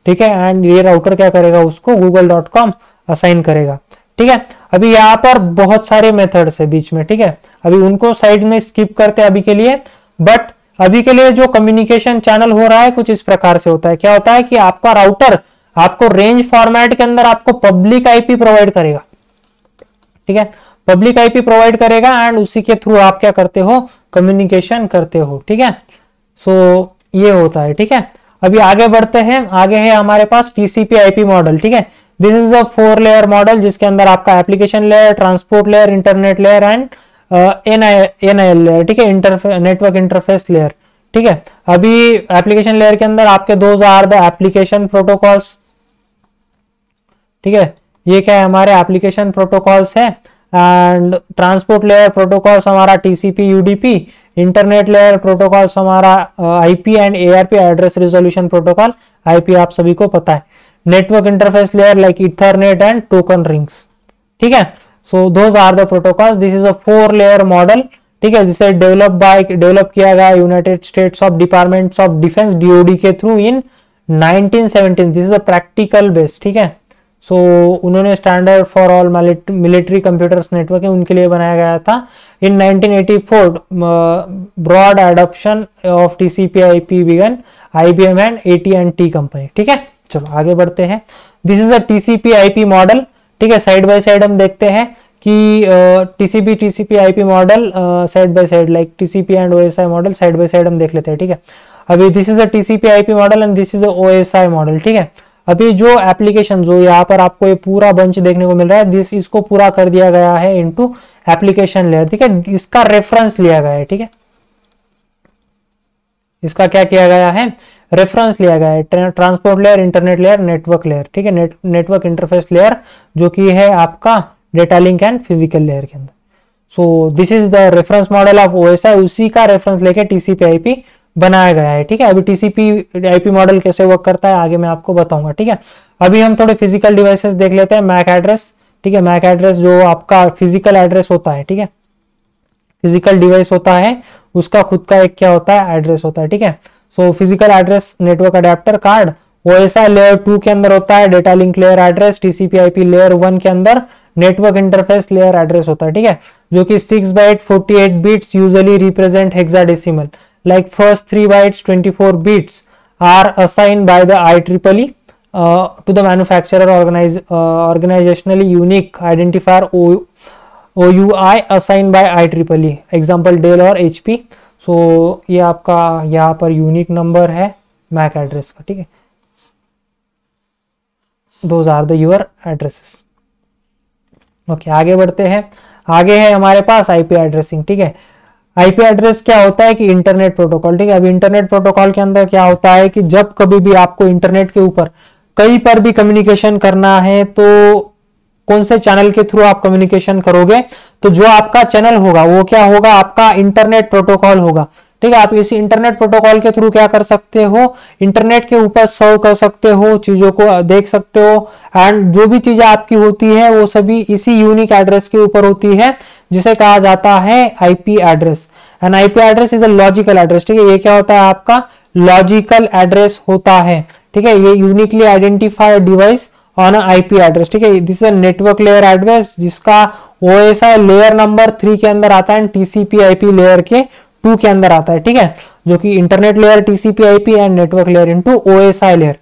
ठीक है। एंड ये राउटर क्या करेगा, उसको google.com असाइन करेगा, ठीक है। अभी यहाँ पर बहुत सारे मेथड्स है बीच में, ठीक है। अभी उनको साइड में स्किप करते हैं अभी के लिए। बट अभी के लिए जो कम्युनिकेशन चैनल हो रहा है कुछ इस प्रकार से होता है। क्या होता है कि आपका राउटर आपको रेंज फॉर्मेट के अंदर आपको पब्लिक आईपी प्रोवाइड करेगा, ठीक है। पब्लिक आईपी प्रोवाइड करेगा एंड उसी के थ्रू आप क्या करते हो, कम्युनिकेशन करते हो, ठीक है। सो ये होता है, ठीक है। अभी आगे बढ़ते हैं। आगे है हमारे पास टीसीपी आईपी मॉडल, ठीक है। This is a 4 layer model जिसके अंदर आपका application layer, transport layer, internet layer and NIL layer, ठीक है, नेटवर्क इंटरफेस लेयर, ठीक है। अभी एप्लीकेशन लेयर के अंदर आपके those are the application protocols, ठीक है। ये क्या है, हमारे एप्लीकेशन प्रोटोकॉल्स है। एंड ट्रांसपोर्ट लेयर प्रोटोकॉल्स हमारा TCP UDP, internet layer protocols हमारा IP and ARP address resolution protocol, IP आप सभी को पता है। Network interface layer like ethernet and token rings, ठीक है। So those are the protocols. This is a 4 layer model, ठीक है, जिसे डेवलप किया गया United states of departments of defence DOD के through in 1917। This is a practical base, ठीक है। सो उन्होंने standard for all military computers networking उनके लिए बनाया गया था। In 1984 broad adoption of TCP IP began IBM and AT&T company, ठीक है। चलो आगे बढ़ते हैं। This is a TCP IP model, ठीक है। साइड बाय साइड हम देखते हैं कि TCP IP model side by side like TCP and OSI model side by side हम देख लेते हैं, ठीक है। अभी this is a TCP IP model and this is a OSI model, ठीक है। अभी जो एप्लीकेशन जो यहाँ पर आपको ये पूरा बंच देखने को मिल रहा है, इसको पूरा कर दिया गया है इनटू एप्लीकेशन लेयर, ठीक है। इसका रेफरेंस लिया गया है, ठीक है। इसका क्या किया गया है, रेफरेंस लिया गया है। Transport layer, internet layer, network layer, ठीक है। नेटवर्क इंटरफेस लेयर जो कि है आपका data link and physical layer के अंदर। सो this is the reference model of OSI, उसी का रेफरेंस लेके टीसीपी आईपी बनाया गया है, ठीक है। अभी टीसीपी आईपी मॉडल कैसे वर्क करता है आगे मैं आपको बताऊंगा, ठीक है। अभी हम थोड़े फिजिकल डिवाइसेस देख लेते हैं। मैक एड्रेस, ठीक है। मैक एड्रेस जो आपका फिजिकल एड्रेस होता है, ठीक है। फिजिकल डिवाइस होता है उसका खुद का एक क्या होता है, एड्रेस होता है, ठीक है। So physical address network adapter card. OSI layer 2 के अंदर होता है data link layer address. TCP IP layer 1 के अंदर नेटवर्क इंटरफेस लेयर एड्रेस होता है, ठीक है, जो कि 6 byte 48 bits usually represent hexadecimal, like first 3 bytes 24 bits are assigned by the IEEE to the manufacturer organizationally unique identifier OUI assigned by IEEE, example Dell और HP। so ये आपका यहाँ पर यूनिक नंबर है मैक एड्रेस का, ठीक है। those are the your addresses। Okay आगे बढ़ते हैं। आगे है हमारे पास आईपी एड्रेसिंग, ठीक है। आईपी एड्रेस क्या होता है कि इंटरनेट प्रोटोकॉल, ठीक है। अभी इंटरनेट प्रोटोकॉल के अंदर क्या होता है कि जब कभी भी आपको इंटरनेट के ऊपर कहीं पर भी कम्युनिकेशन करना है तो कौन से चैनल के थ्रू आप कम्युनिकेशन करोगे, तो जो आपका चैनल होगा वो क्या होगा, आपका इंटरनेट प्रोटोकॉल होगा, ठीक है। आप इसी इंटरनेट प्रोटोकॉल के थ्रू क्या कर सकते हो, इंटरनेट के ऊपर सर्व कर सकते हो, चीजों को देख सकते हो एंड जो भी चीजें आपकी होती है वो सभी इसी यूनिक एड्रेस के ऊपर होती है जिसे कहा जाता है IP address. And IP address is a logical address, ठीक है। ये क्या होता है, आपका लॉजिकल एड्रेस होता है, ठीक है। ये uniquely identified device on IP address, ठीक है। This is a network layer address जिसका ओएसआई लेयर नंबर 3 के अंदर आता है, टीसीपी आईपी लेयर के 2 के अंदर आता है, ठीक है, जो कि internet layer TCP IP and network layer into OSI layer,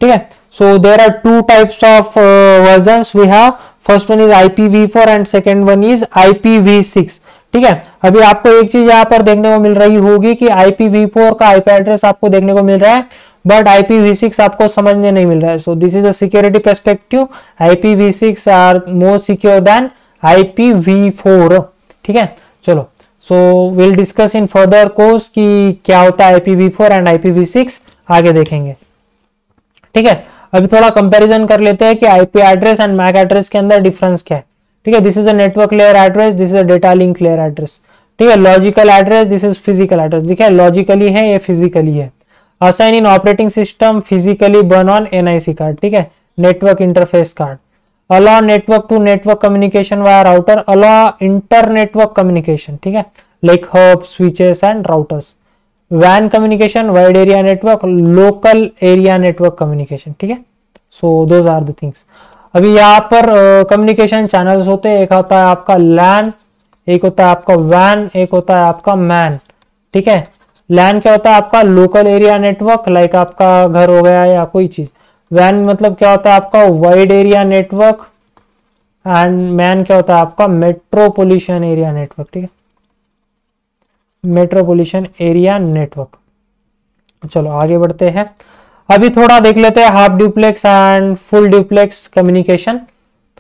ठीक है। So there are 2 types of versions we have. First one is IPv4 and second one is IPv6, ठीक है। अभी आपको एक चीज यहाँ पर देखने को मिल रही होगी कि IPv4 का आईपी एड्रेस आपको देखने को मिल रहा है बट IPv6 आपको समझने नहीं मिल रहा है। So this is a security perspective, IPv6 are more secure then IPv4, ठीक है। चलो so will discuss in further course कि क्या होता है IPv4 एंड IPv6 आगे देखेंगे, ठीक है। अभी थोड़ा कंपैरिजन कर लेते हैं कि IP address and MAC address के अंदर डिफरेंस क्या है, ठीक है। This is a network layer address, this is a data link layer address, ठीक है। Logical address, this is physical address, ठीक है। लॉजिकली है ये फिजिकली है। Assign in operating system physically burn on NIC card, ठीक है, network interface card. Allow network to network communication via router, allow inter network communication, ठीक है, like hub, switches and routers. WAN communication, wide area network, local area network communication, ठीक है। So those are the things. अभी यहाँ पर communication channels होते हैं, एक होता है आपका LAN, एक होता है आपका WAN, एक होता है आपका MAN, ठीक है। LAN क्या होता है आपका लोकल एरिया नेटवर्क, लाइक आपका घर हो गया या कोई चीज। WAN मतलब क्या होता है आपका wide area network, and MAN क्या होता है आपका मेट्रोपोलिटन एरिया नेटवर्क, ठीक है, मेट्रोपोलिटन एरिया नेटवर्क। चलो आगे बढ़ते हैं। अभी थोड़ा देख लेते हैं half duplex and full duplex communication,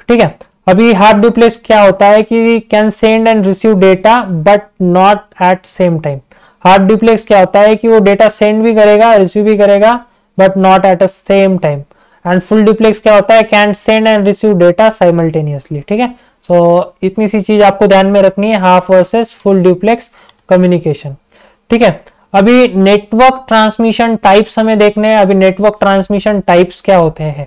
ठीक है। अभी हाफ ड्यूप्लेक्स क्या होता है कि can send and receive data but not at same time. Half duplex क्या होता है कि वो डेटा सेंड भी करेगा, रिसीव भी करेगा, but not at a same time. And full duplex क्या होता है, can send and receive data simultaneously, ठीक है। सो इतनी सी चीज आपको ध्यान में रखनी है, half versus full duplex communication, ठीक है। अभी नेटवर्क ट्रांसमिशन टाइप्स हमें देखने हैं। अभी नेटवर्क ट्रांसमिशन टाइप्स क्या होते हैं,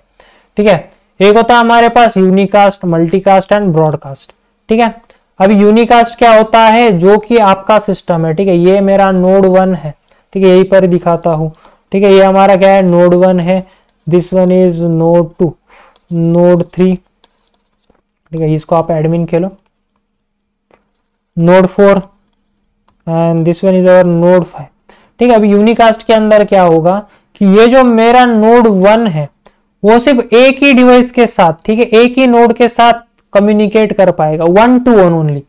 ठीक है। एक होता है हमारे पास यूनिकास्ट, मल्टीकास्ट एंड ब्रॉडकास्ट, ठीक है। अभी यूनिकास्ट क्या होता है, जो कि आपका सिस्टम है, ठीक है, ये मेरा नोड 1 है, ठीक है, यहीं पर दिखाता हूं, ठीक है, ये हमारा क्या है, नोड 1 है, this one is node 2, node 3, ठीक है, इसको आप admin Khelo, node 4 and this one is our node 5, ठीक है। अभी यूनिकास्ट के अंदर क्या होगा कि ये जो मेरा नोड 1 है वो सिर्फ एक ही डिवाइस के साथ, ठीक है, एक ही नोड के साथ कम्युनिकेट कर पाएगा, 1 to 1 ओनली,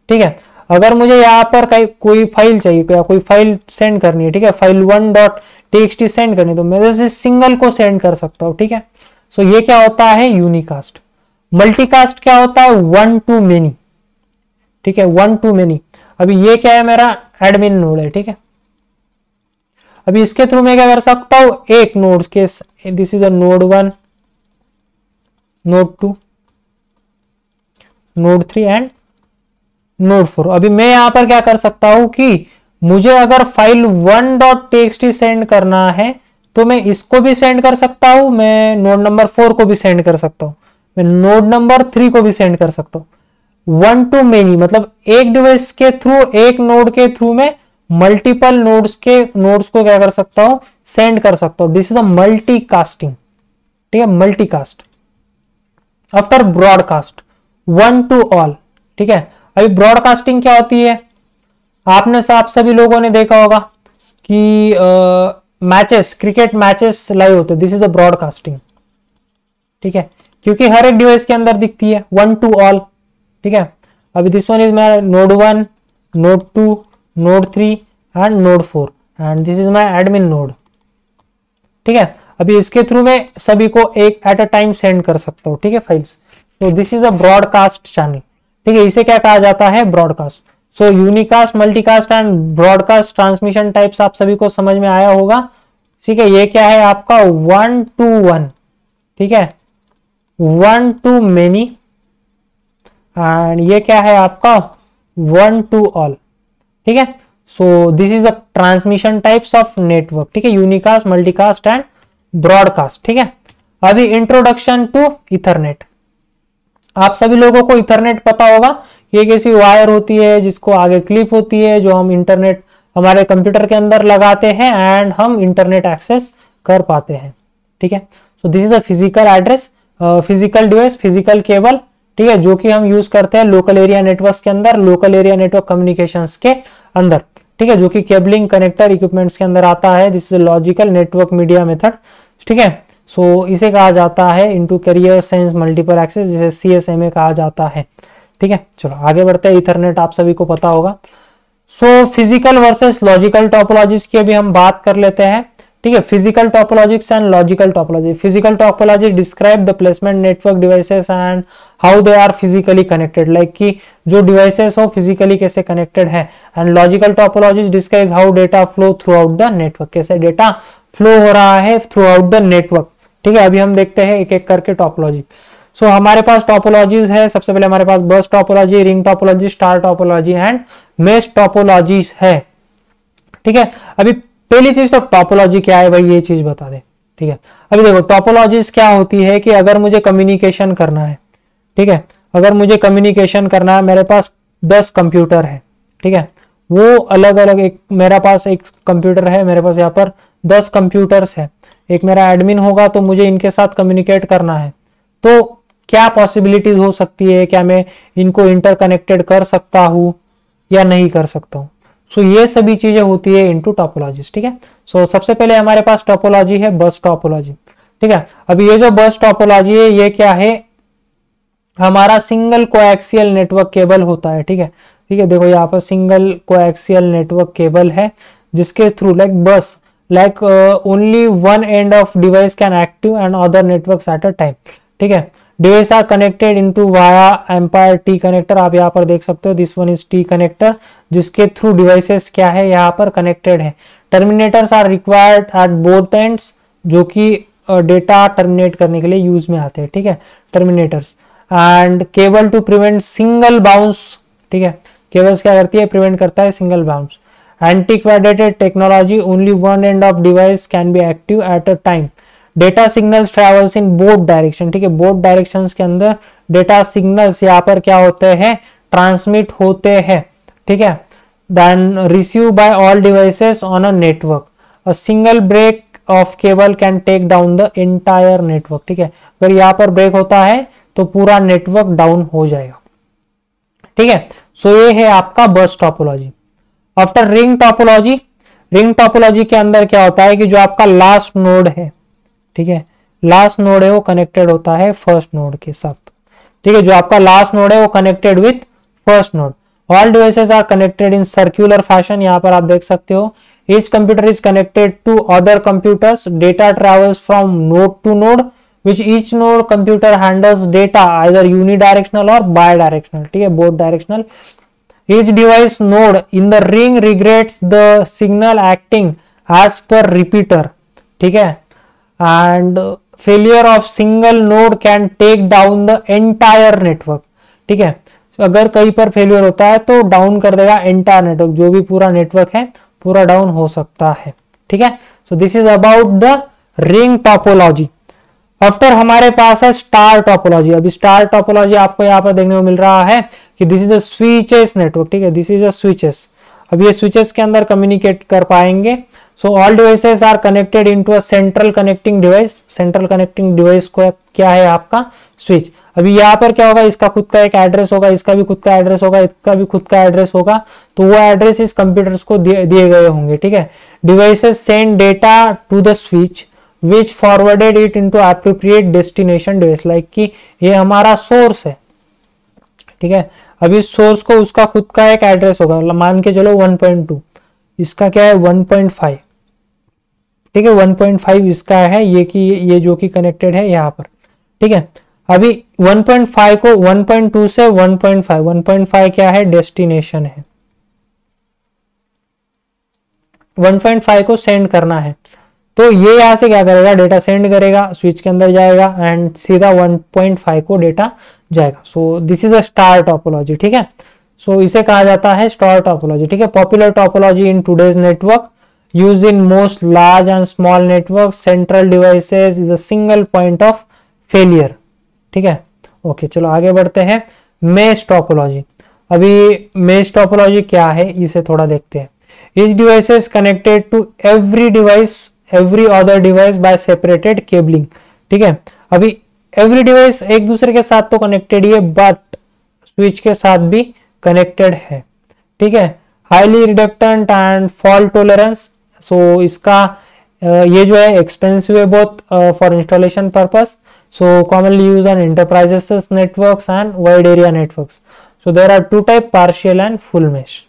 ठीक है। अगर मुझे यहाँ पर कोई फाइल चाहिए या कोई फाइल सेंड करनी है, ठीक है, फाइल 1.txt सेंड करनी, तो मैं जैसे सिंगल को सेंड कर सकता हूँ, ठीक है। सो ये क्या होता है यूनिकास्ट। मल्टीकास्ट क्या होता है, 1 to many, ठीक है, 1 to many। अभी ये क्या है, मेरा एडमिन नोड है, ठीक है। अभी इसके थ्रू मैं क्या कर सकता हूं, एक नोड के, this is a node 1, node 2, node 3 and node 4। अभी मैं यहां पर क्या कर सकता हूं कि मुझे अगर फाइल 1.txt सेंड करना है तो मैं इसको भी सेंड कर सकता हूं, मैं नोड नंबर 4 को भी सेंड कर सकता हूं, मैं नोड नंबर 3 को भी सेंड कर सकता हूं। 1 to many मतलब एक डिवाइस के थ्रू, एक नोड के थ्रू में मल्टीपल नोड्स को क्या कर सकता हूं, सेंड कर सकता हूं। दिस इज अ मल्टीकास्टिंग, ठीक है, multicast. After broadcast 1 to all, ठीक है। अभी ब्रॉडकास्टिंग क्या होती है, आप सभी लोगों ने देखा होगा कि मैचेस, क्रिकेट मैचेस लाइव होते हैं, दिस इज अ ब्रॉडकास्टिंग, ठीक है, क्योंकि हर एक डिवाइस के अंदर दिखती है, 1 to all, ठीक है। अभी this one is my node 1, node 2, node 3 and node 4 and this is my admin node, ठीक है। अभी इसके थ्रू में सभी को एक एट अ टाइम सेंड कर सकता हूं, ठीक है, फाइल्स। तो this is a broadcast channel, ठीक है, इसे क्या कहा जाता है, broadcast. So unicast, multicast and broadcast transmission types आप सभी को समझ में आया होगा, ठीक है। ये क्या है आपका 1 to 1, ठीक है, 1 to many एंड ये क्या है आपका 1 to all, ठीक है। So this is the transmission types of network, ठीक है, यूनिकास्ट, मल्टीकास्ट एंड ब्रॉडकास्ट, ठीक है। अभी इंट्रोडक्शन टू इथरनेट। आप सभी लोगों को इथरनेट पता होगा, ये कैसी वायर होती है जिसको आगे क्लिप होती है, जो हम इंटरनेट हमारे कंप्यूटर के अंदर लगाते हैं एंड हम इंटरनेट एक्सेस कर पाते हैं, ठीक है। So this is a physical address, physical device, physical cable, ठीक है, जो कि हम यूज करते हैं लोकल एरिया नेटवर्क के अंदर, लोकल एरिया नेटवर्क कम्युनिकेशंस के अंदर, ठीक है, जो कि केबलिंग कनेक्टर इक्विपमेंट्स के अंदर आता है। This is logical network media method, ठीक है। सो इसे कहा जाता है into carrier sense multiple access, जिसे CSMA कहा जाता है, ठीक है। चलो आगे बढ़ते हैं। इथरनेट आप सभी को पता होगा। So physical versus logical topologies की अभी हम बात कर लेते हैं, ठीक है। Physical topologies and logical topology. Physical topology describe the placement network devices and how they are physically connected, like कि जो डिवाइसेस हो फिजिकली कैसे कनेक्टेड है। And logical topology describe how data flow throughout the network, कैसे data flow हो रहा है through out the network, ठीक है। अभी हम देखते हैं एक एक करके टोपोलॉजी। सो हमारे पास टोपोलॉजीज है, सबसे पहले हमारे पास bus topology, ring topology, star topology and mesh topologies है, ठीक है। अभी पहली चीज तो टोपोलॉजी क्या है भाई, ये चीज बता दे। ठीक है, अभी देखो टोपोलॉजीज क्या होती है कि अगर मुझे कम्युनिकेशन करना है, ठीक है, अगर मुझे कम्युनिकेशन करना है, मेरे पास 10 कंप्यूटर है, ठीक है, वो अलग अलग, एक मेरा पास एक कंप्यूटर है, मेरे पास यहाँ पर 10 कंप्यूटर्स है, एक मेरा एडमिन होगा, तो मुझे इनके साथ कम्युनिकेट करना है, तो क्या पॉसिबिलिटीज हो सकती है, क्या मैं इनको इंटरकनेक्टेड कर सकता हूं या नहीं कर सकता हूं। सो ये सभी चीजें होती है इनटू टोपोलॉजीज। ठीक है, सो सबसे पहले हमारे पास टोपोलॉजी है बस टोपोलॉजी। ठीक है, अभी ये जो बस टोपोलॉजी है ये क्या है, हमारा सिंगल कोएक्सियल नेटवर्क केबल होता है। ठीक है, ठीक है, देखो यहाँ पर सिंगल कोएक्सियल नेटवर्क केबल है जिसके through like bus like only one end of device can active and other networks at a time. ठीक है, device are connected into via empire T connector, आप यहाँ पर देख सकते हो, this one is T connector, जिसके थ्रू डिवाइसेस क्या है यहाँ पर कनेक्टेड है। Terminators are required at both ends, जो कि डेटा टर्मिनेट करने के लिए यूज में आते हैं। ठीक है, terminators and cable to prevent single bounce. ठीक है, केबल्स क्या करती है, प्रिवेंट करता है single bounce. Antiquated technology, only one end of device can be active at a time. Data signals travels in both direction. ठीक है, बोथ डायरेक्शंस के अंदर डेटा सिग्नल्स यहाँ पर क्या होते हैं, ट्रांसमिट होते हैं। ठीक है, then receive by all devices on a network. A single break of cable can take down the entire network. ठीक है, अगर यहाँ पर ब्रेक होता है तो पूरा नेटवर्क डाउन हो जाएगा। ठीक है, सो ये है आपका बस topology. After ring topology, ring topology के अंदर क्या होता है कि जो आपका लास्ट नोड है, ठीक है, लास्ट नोड है वो कनेक्टेड होता है फर्स्ट नोड के साथ। ठीक है, जो आपका लास्ट नोड है वो connected with first node. All devices are connected in circular fashion, यहाँ पर आप देख सकते हो, each computer is connected to other computers, data travels from node to node, which each node computer handles data either unidirectional or bidirectional. ठीक है, both directional. Each device node in the ring regrets the signal acting as per repeater. ठीक है, and failure of single node can take down the entire network. ठीक है, अगर कहीं पर failure होता है तो डाउन कर देगा एंटायर नेटवर्क, जो भी पूरा नेटवर्क है पूरा डाउन हो सकता है। ठीक है, so this is about the ring topology. After हमारे पास है स्टार टोपोलॉजी। अभी स्टार टोपोलॉजी आपको यहाँ पर देखने को मिल रहा है कि this is a switches network. ठीक है, दिस इज अ स्विचेस। अब ये स्विचेस के अंदर कम्युनिकेट कर पाएंगे। So all devices are connected into a central connecting device. Central connecting device को क्या है आपका स्विच। अभी यहाँ पर क्या होगा, इसका खुद का एक एड्रेस होगा, इसका भी खुद का एड्रेस होगा, इसका भी खुद का एड्रेस होगा, तो वो एड्रेस इस कंप्यूटर्स को दिए गए होंगे। ठीक है, devices send data to the switch which forwarded it into appropriate destination device, like कि ये हमारा सोर्स है। ठीक है, अभी सोर्स को उसका खुद का एक एड्रेस होगा, मान के चलो 1.2, इसका क्या है 1.5। ठीक है, 1.5 इसका है, ये कि ये जो कि कनेक्टेड है यहाँ पर। ठीक है, अभी 1.5 को 1.2 से 1.5 क्या है, डेस्टिनेशन है। 1.5 को सेंड करना है, तो ये यहां से क्या करेगा, डेटा सेंड करेगा, स्विच के अंदर जाएगा एंड सीधा 1.5 को डेटा जाएगा। सो this is a star topology. ठीक है, सो इसे कहा जाता है स्टार टोपोलॉजी। ठीक है, popular topology in today's network, use in most large and small network, central devices is a single point of failure. ठीक है, ओके, चलो आगे बढ़ते हैं। Mesh topology. अभी मेश टोपोलॉजी क्या है इसे थोड़ा देखते हैं। Each device is connected to every other device by separated cabling. ठीक है, अभी एवरी डिवाइस एक दूसरे के साथ तो कनेक्टेड ही है, बट स्विच के साथ भी कनेक्टेड है। ठीक है, highly redundant and fault tolerance. So इसका ये जो है एक्सपेंसिव है बहुत for installation purpose. So commonly use on enterprises networks and wide area networks. So there are two type, partial and full mesh.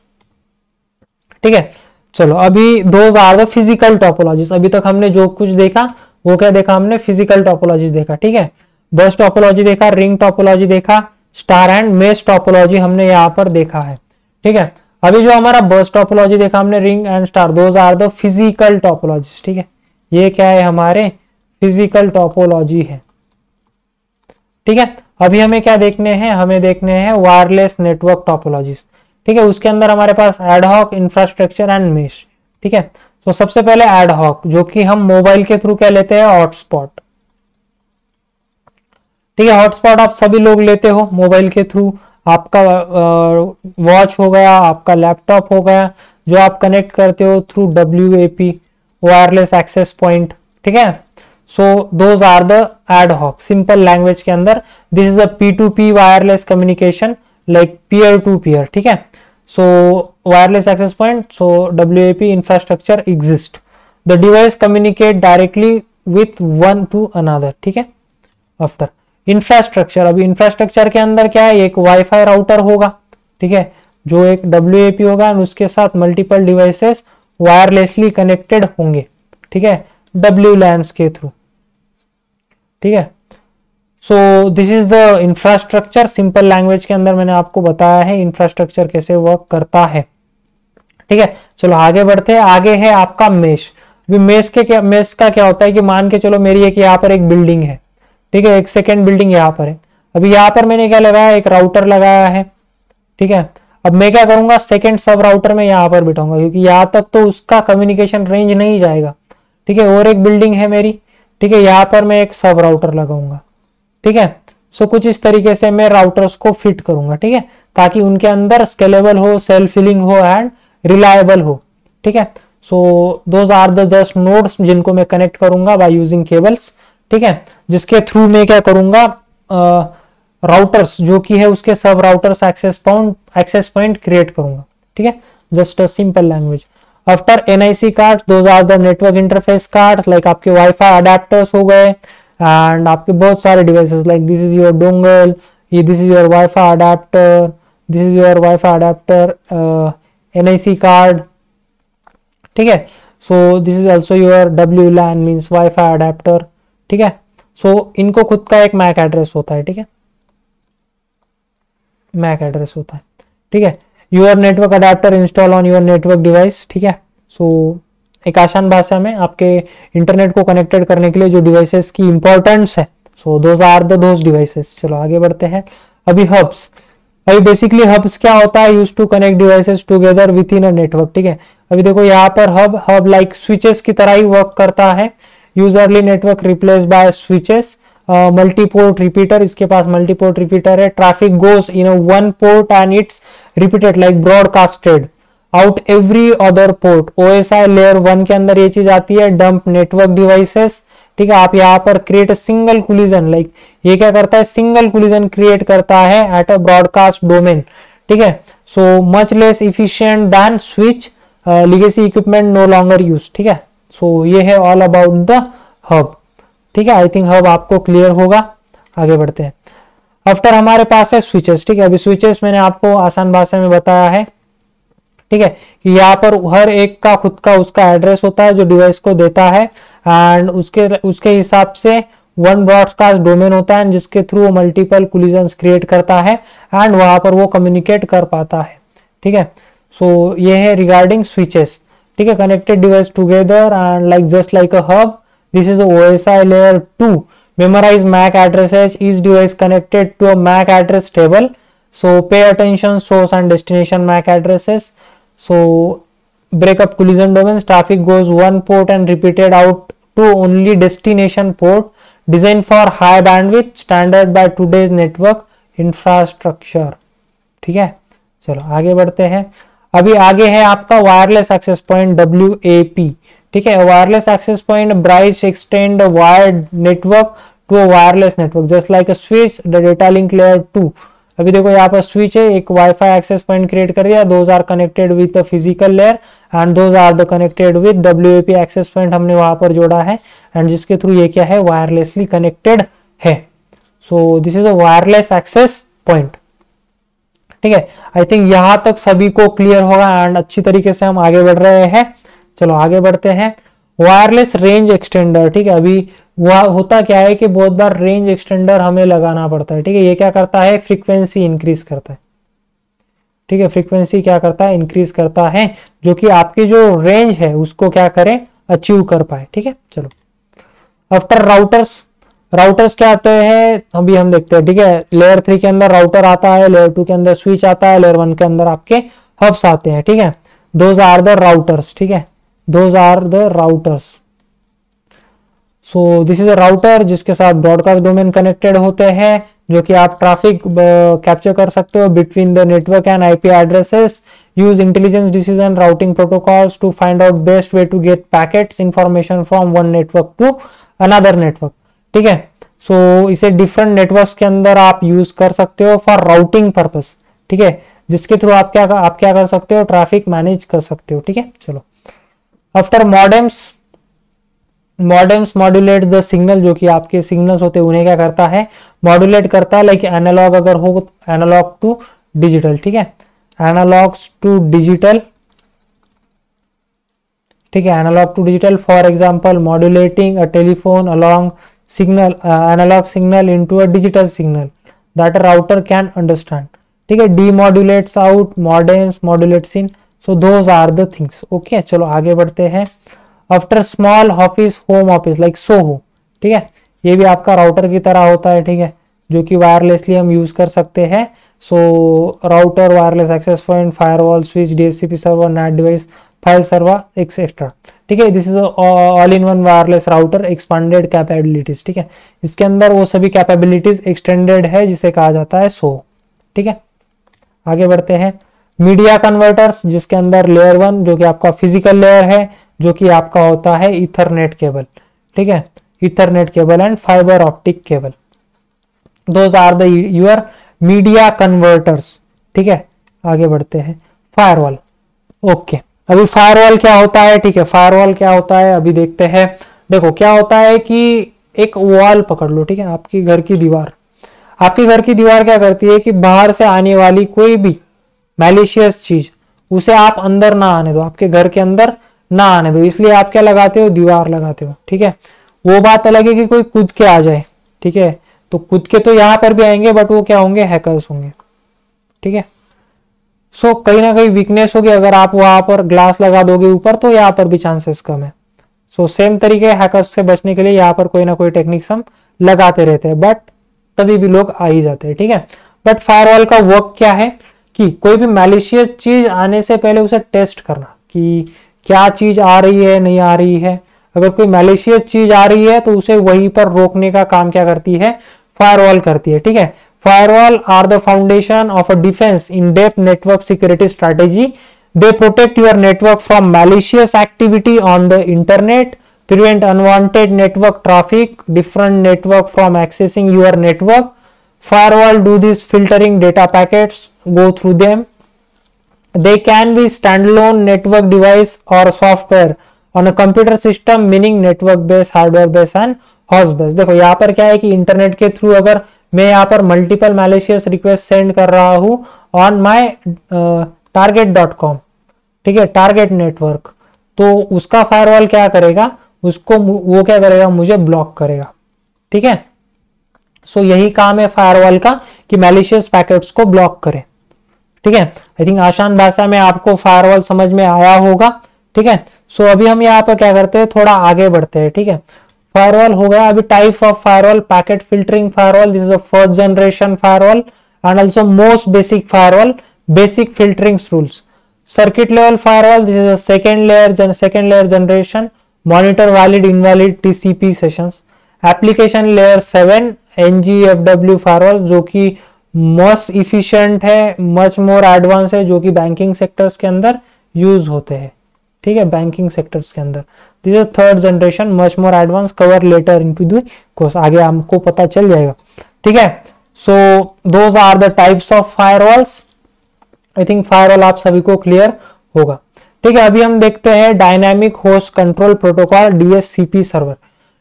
ठीक है, चलो अभी those are the physical topologies. अभी तक हमने जो कुछ देखा वो क्या देखा, हमने फिजिकल टोपोलॉजीज देखा। ठीक है, बस टोपोलॉजी देखा, रिंग टोपोलॉजी देखा, स्टार एंड मेश टोपोलॉजी हमने यहाँ पर देखा है। ठीक है, अभी जो हमारा बस टोपोलॉजी देखा हमने, ring and star, those are the physical topologies. ठीक है, ये क्या है, हमारे फिजिकल टोपोलॉजी है। ठीक है, अभी हमें क्या देखने हैं, हमें देखने हैं वायरलेस नेटवर्क टोपोलॉजीज। ठीक है, उसके अंदर हमारे पास एडहॉक, इंफ्रास्ट्रक्चर एंड मेश। ठीक है, तो सबसे पहले एड हॉक, जो कि हम मोबाइल के थ्रू क्या लेते हैं, हॉटस्पॉट। ठीक है, हॉटस्पॉट आप सभी लोग लेते हो मोबाइल के थ्रू, आपका वॉच हो गया, आपका लैपटॉप हो गया, जो आप कनेक्ट करते हो through WAP, wireless access point. ठीक है, so those are the ad hoc. Simple language के अंदर this is a P2P wireless communication, like peer to peer. ठीक है, so wireless access point, so WAP infrastructure exist, the device communicate directly with one to another. ठीक है, after infrastructure, अभी infrastructure के अंदर क्या है, एक वाईफाई राउटर होगा। ठीक है, जो एक WAP होगा और उसके साथ मल्टीपल डिवाइसेस वायरलेसली कनेक्टेड होंगे। ठीक है, WLANs के थ्रू। ठीक है, so this is the infrastructure. Simple language के अंदर मैंने आपको बताया है इंफ्रास्ट्रक्चर कैसे वर्क करता है। ठीक है, चलो आगे बढ़ते हैं। आगे है आपका मेश। मेश का क्या होता है कि मान के चलो मेरी एक यहाँ पर एक बिल्डिंग है। ठीक है, एक सेकेंड बिल्डिंग यहाँ पर है। अभी यहाँ पर मैंने क्या लगाया, एक राउटर लगाया है। ठीक है, अब मैं क्या करूंगा, सेकेंड सब राउटर में यहाँ पर बिठाऊंगा, क्योंकि यहाँ तक तो उसका कम्युनिकेशन रेंज नहीं जाएगा। ठीक है, और एक बिल्डिंग है मेरी। ठीक है, यहाँ पर मैं एक सब राउटर लगाऊंगा। ठीक है, सो कुछ इस तरीके से मैं राउटर्स को फिट करूंगा। ठीक है, ताकि उनके अंदर स्केलेबल हो, सेल्फ फिलिंग हो एंड रिलायबल हो। ठीक है, so those are the just nodes जिनको मैं कनेक्ट करूंगा बाय यूजिंग केबल्स। ठीक है, जिसके थ्रू मैं क्या करूंगा, राउटर्स जो कि है उसके सब राउटर्स एक्सेस पॉइंट क्रिएट करूंगा। ठीक है, just a simple language. After NIC cards, those are the network interface cards, like आपके वाईफाई अडेप्टर्स हो गए एंड आपके बहुत सारे devices, like this is your dongle, this is your wifi adapter, this is your wifi adapter, NIC card. ठीक है, so this is also your WLAN means wifi adapter. ठीक है, सो इनको खुद का एक मैक एड्रेस होता है। ठीक है, मैक एड्रेस होता है। ठीक है, your network adapter install on your network device. ठीक है, सो एक आसान भाषा में आपके इंटरनेट को कनेक्टेड करने के लिए जो डिवाइसेस की इंपॉर्टेंस है, so those are those devices. चलो आगे बढ़ते हैं। अभी हब्स, अभी बेसिकली हब्स क्या होता है, use to connect devices together with in a network. ठीक है, अभी देखो यहाँ पर हब लाइक स्विचेस की तरह ही वर्क करता है। Usually network replace by switches, multiport repeater, इसके पास मल्टीपोर्ट रिपीटर है। Traffic goes in one port and it's repeated like broadcasted out every other port. OSI layer 1 के अंदर ये चीज आती है, डंप नेटवर्क डिवाइसेस। ठीक है, आप यहाँ पर क्रिएट सिंगल कोलिजन, लाइक ये क्या करता है, सिंगल कोलिजन क्रिएट करता है एट अ ब्रॉडकास्ट डोमेन। ठीक है, so much less efficient than switch, legacy equipment no longer use. ठीक है, सो ये है ऑल अबाउट द हब। ठीक है, आई थिंक हब आपको क्लियर होगा। आगे बढ़ते हैं। आफ्टर हमारे पास है स्विचेस। ठीक है, अभी स्विचेस मैंने आपको आसान भाषा में बताया है। ठीक है, कि यहाँ पर हर एक का खुद का उसका एड्रेस होता है जो डिवाइस को देता है एंड उसके हिसाब से वन ब्रॉडकास्ट डोमेन होता है जिसके थ्रू वो मल्टीपल कोलिजन्स क्रिएट करता है एंड वहां पर वो कम्युनिकेट कर पाता है। ठीक है, सो ये है रिगार्डिंग स्विचेस। ठीक है, connected device together and like just like a hub, this is a OSI layer 2 memorize MAC addresses, each device connected to a MAC address table, so pay attention source and destination MAC addresses. So break up collision domains, traffic goes one port and repeated out to only destination port, designed for high bandwidth, standard by today's network infrastructure. ठीक है, चलो आगे बढ़ते हैं। अभी आगे है आपका वायरलेस एक्सेस पॉइंट WAP। ठीक है, wireless access point bridges extend wired network to a wireless network just like a switch the data link layer 2। अभी देखो यहाँ पर स्विच है, एक वाईफाई एक्सेस पॉइंट क्रिएट कर दिया, those are connected with the physical layer and those are the connected with WAP access point हमने वहां पर जोड़ा है एंड जिसके थ्रू ये क्या है, वायरलेसली कनेक्टेड है। So this is a wireless access point. ठीक है, आई थिंक यहां तक सभी को क्लियर होगा एंड अच्छी तरीके से हम आगे बढ़ रहे हैं। चलो आगे बढ़ते हैं। Wireless range extender. ठीक है, अभी वह होता क्या है कि बहुत बार रेंज एक्सटेंडर हमें लगाना पड़ता है। ठीक है, ये क्या करता है, फ्रीक्वेंसी इंक्रीज करता है। ठीक है, फ्रीक्वेंसी क्या करता है, इंक्रीज करता है, जो कि आपकी जो रेंज है उसको क्या करे, अचीव कर पाए। ठीक है, चलो आफ्टर राउटर्स क्या आते हैं अभी हम देखते हैं। ठीक है, लेयर 3 के अंदर राउटर आता है, लेयर 2 के अंदर स्विच आता है, लेयर 1 के अंदर आपके हब्स आते हैं। ठीक है, दोज आर द राउटर्स। ठीक है, those are the routers. So this is a router जिसके साथ ब्रॉडकास्ट डोमेन कनेक्टेड होते हैं, जो कि आप ट्रैफिक कैप्चर कर सकते हो between the network and IP addresses. Use intelligence decision routing protocols to find out best way to get packets information from one network to another network. ठीक है, सो इसे डिफरेंट नेटवर्क्स के अंदर आप use कर सकते हो फॉर राउटिंग पर्पस। ठीक है, जिसके थ्रू आप क्या कर सकते हो, ट्रैफिक मैनेज कर सकते हो। ठीक है, चलो after modems modulate the signal, जो कि आपके सिग्नल्स होते हैं उन्हें क्या करता है, मॉड्यूलेट करता है, लाइक एनालॉग अगर हो एनालॉग टू डिजिटल। ठीक है, एनालॉग्स टू डिजिटल। ठीक है, analog to digital, for example modulating a telephone along signal analog signal into a digital signal that a router can understand. ठीक है, demodulates out, modems modulates in. So those are the things. Okay, चलो आगे बढ़ते हैं। After small office home office like SOHO. ठीक है, ये भी आपका राउटर की तरह होता है। ठीक है, जो कि वायरलेसली हम यूज कर सकते हैं। So router, wireless access point, firewall, switch, DHCP server, net device, file server etcetera. ठीक है, this is all in one wireless router expanded capabilities. ठीक है, इसके अंदर वो सभी कैपेबिलिटीज एक्सटेंडेड है जिसे कहा जाता है सोहो। ठीक है, आगे बढ़ते हैं। मीडिया कन्वर्टर्स, जिसके अंदर लेयर 1 जो कि आपका फिजिकल लेयर है, जो कि आपका होता है इथरनेट केबल। ठीक है, Ethernet cable and fibre optic cable, those are the your media converters. ठीक है, आगे बढ़ते हैं। फायरवॉल। ओके, अभी फायरवॉल क्या होता है। ठीक है, फायरवॉल क्या होता है अभी देखते हैं। देखो क्या होता है कि एक वॉल पकड़ लो। ठीक है, आपकी घर की दीवार, आपकी घर की दीवार क्या करती है कि बाहर से आने वाली कोई भी मैलिशियस चीज उसे आप अंदर ना आने दो, आपके घर के अंदर ना आने दो, इसलिए आप क्या लगाते हो, दीवार लगाते हो। ठीक है, वो बात अलग है कि कोई कूद के आ जाए। ठीक है, तो कूद के तो यहां पर भी आएंगे, बट वो क्या होंगे, हैकर्स होंगे। ठीक है, सो कहीं ना कहीं वीकनेस होगी, अगर आप वहां पर ग्लास लगा दोगे ऊपर तो यहाँ पर भी चांसेस कम है। सो सेम तरीके हैकर्स से बचने के लिए यहाँ पर कोई ना कोई टेक्निक्स हम लगाते रहते हैं, बट तभी भी लोग आ ही जाते हैं। ठीक है, बट फायरवॉल का वर्क क्या है कि कोई भी मैलिशियस चीज आने से पहले उसे टेस्ट करना कि क्या चीज आ रही है, नहीं आ रही है। अगर कोई मैलिशियस चीज आ रही है तो उसे वहीं पर रोकने का काम क्या करती है, फायरवॉल करती है। ठीक है, firewall are the foundation of a defence in depth network security strategy. They protect your network from malicious activity on the internet, prevent unwanted network traffic, different network from accessing your network. Firewall do this filtering data packets, go through them. They can be standalone network device or software on a computer system, meaning network based, hardware based and host based. देखो यहाँ पर क्या है कि internet के through अगर मैं यहाँ पर मल्टीपल मैलिशियस रिक्वेस्ट सेंड कर रहा हूँ ऑन माई target.com, ठीक है, टारगेट नेटवर्क, तो उसका फायरवॉल क्या करेगा, उसको वो क्या करेगा, मुझे ब्लॉक करेगा। ठीक है, सो यही काम है फायरवॉल का कि मैलिशियस पैकेट्स को ब्लॉक करे। ठीक है, आई थिंक आसान भाषा में आपको फायरवॉल समझ में आया होगा। ठीक है, सो अभी हम यहाँ पर क्या करते हैं, थोड़ा आगे बढ़ते हैं। ठीक है, फायरवॉल हो गया। अभी type of firewall, packet filtering firewall, this is a first generation firewall and also most basic firewall, basic filtering rules. Circuit level firewall, this is a second layer generation, monitor valid invalid TCP sessions. Application layer 7 NGFW firewall, जो कि must efficient है, much more advance है, जो कि banking sectors के अंदर use होते हैं। ठीक है, बैंकिंग सेक्टर्स के अंदर this is third generation, much more advance, cover letter into the course, आगे हमको पता चल जाएगा। ठीक है, so those are the types of firewalls. I think firewall आप सभी को क्लियर होगा। ठीक है, अभी हम देखते हैं dynamic host control protocol, DHCP server.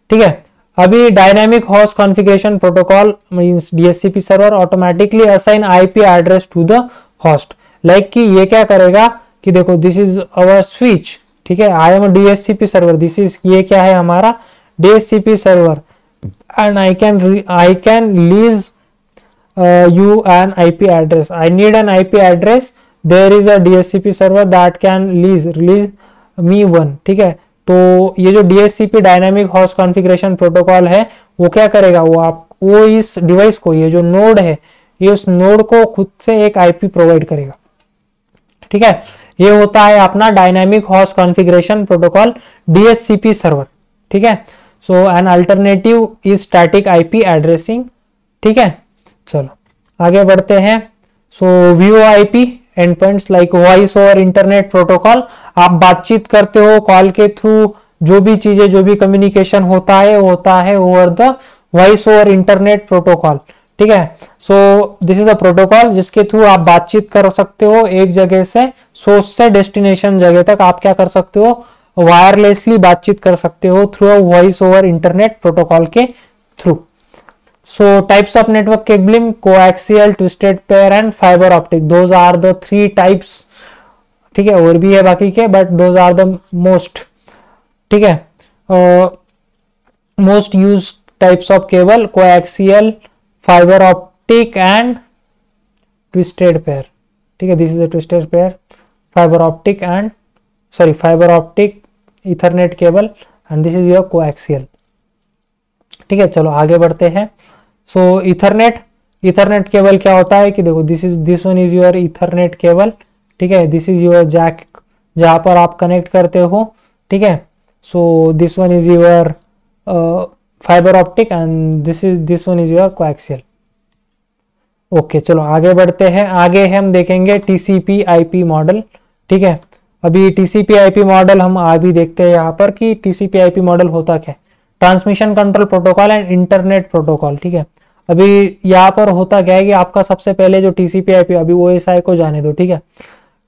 ठीक है, अभी dynamic host configuration protocol means DHCP server automatically assign IP address to the host. Like कि ये क्या करेगा कि देखो दिस इज अवर स्विच। ठीक है, I am DHCP server, this is, ये क्या है हमारा DHCP server and I can lease you an IP address. I need an IP address. There is a DHCP server that can release me one. ठीक है, तो ये जो DHCP dynamic host configuration protocol है वो क्या करेगा, वो इस डिवाइस को, ये जो नोड है, ये उस नोड को खुद से एक IP प्रोवाइड करेगा। ठीक है, ये होता है अपना dynamic host configuration protocol DHCP server, ठीक है। So an alternative is static IP addressing, ठीक है। चलो आगे बढ़ते हैं। So VoIP end points like voice over internet protocol, आप बातचीत करते हो कॉल के थ्रू, जो भी चीजें जो भी कम्युनिकेशन होता है over the voice over internet protocol, ठीक है। So this is a protocol जिसके थ्रू आप बातचीत कर सकते हो एक जगह से, सोर्स से डेस्टिनेशन जगह तक आप क्या कर सकते हो, वायरलेसली बातचीत कर सकते हो through a voice over internet protocol के through. So types of network cabling, coaxial, twisted pair and fibre optic, those are the 3 types, ठीक है। और भी है बाकी के, but those are the most, ठीक है, most use types of cable, coaxial, fibre optic and twisted pair, ठीक है। This is a twisted pair, fibre optic and fibre optic ethernet cable and this is your coaxial, ठीक है। चलो आगे बढ़ते हैं। सो इथरनेट केबल क्या होता है कि देखो, this one is your Ethernet cable, ठीक है। दिस इज योर जैक जहां पर आप कनेक्ट करते हो, ठीक है। So this one is your fibre optic and this one is your coaxial. Okay चलो आगे बढ़ते हैं। आगे हम देखेंगे TCP/IP मॉडल, ठीक है। अभी TCP/IP मॉडल हम अभी देखते हैं यहाँ पर कि TCP/IP मॉडल होता क्या है, transmission control protocol and internet protocol, ठीक है। अभी यहाँ पर होता क्या है कि आपका सबसे पहले जो TCP/IP, अभी OSI को जाने दो, ठीक है।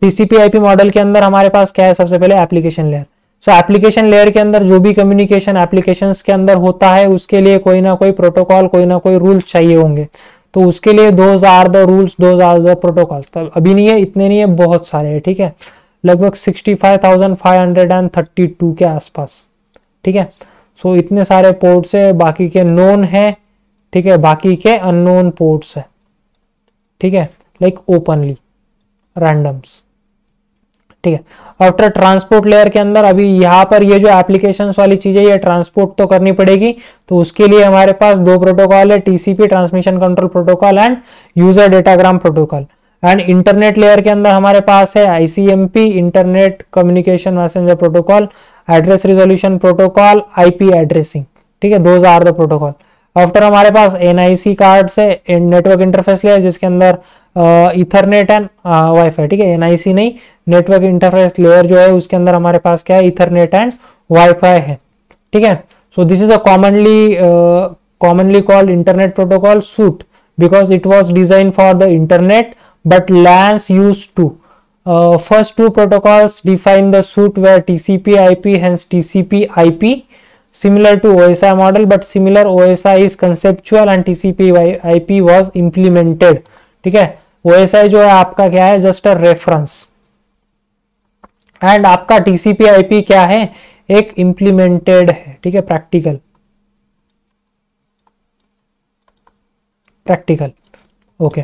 TCP/IP मॉडल के अंदर हमारे पास क्या है, सबसे पहले एप्लीकेशन लेयर। सो एप्लीकेशन लेयर के अंदर जो भी कम्युनिकेशन एप्लीकेशंस के अंदर होता है उसके लिए कोई ना कोई प्रोटोकॉल, कोई ना कोई रूल्स चाहिए होंगे, तो उसके लिए those are the rules, those are the protocol. तब अभी नहीं है, इतने नहीं है, बहुत सारे हैं, ठीक है, लगभग 65,532 के आसपास, ठीक है। सो इतने सारे पोर्ट्स है, बाकी के नोन है, ठीक है, बाकी के अननोन पोर्ट्स है, ठीक है, लाइक ओपनली रैंडम्स, ठीक है। आफ्टर ट्रांसपोर्ट लेयर के अंदर अभी यहाँ पर ये जो एप्लीकेशंस वाली चीजें ये ट्रांसपोर्ट तो करनी पड़ेगी, तो उसके लिए हमारे पास 2 प्रोटोकॉल है, TCP transmission control protocol and user datagram protocol. And internet layer के अंदर हमारे पास है ICMP, internet communication messenger protocol, address resolution protocol, IP addressing, ठीक है, those are the protocol. After हमारे पास NIC कार्ड से नेटवर्क इंटरफेस लेयर जिसके अंदर इथरनेट एंड वाईफाई, ठीक है, NIC नहीं, नेटवर्क इंटरफेस लेयर जो है उसके अंदर हमारे पास क्या है, इथरनेट एंड वाईफाई है, ठीक है। So this is a commonly called internet protocol suit because it was design for the internet but LANs used to. First 2 protocols define the suite where TCP/IP, hence TCP/IP, similar to OSI model, but similar OSI is conceptual and TCP/IP was implemented, ठीक है। OSI जो है आपका क्या है, just a reference, and आपका TCP/IP क्या है, एक इम्प्लीमेंटेड है, ठीक है, प्रैक्टिकल, ओके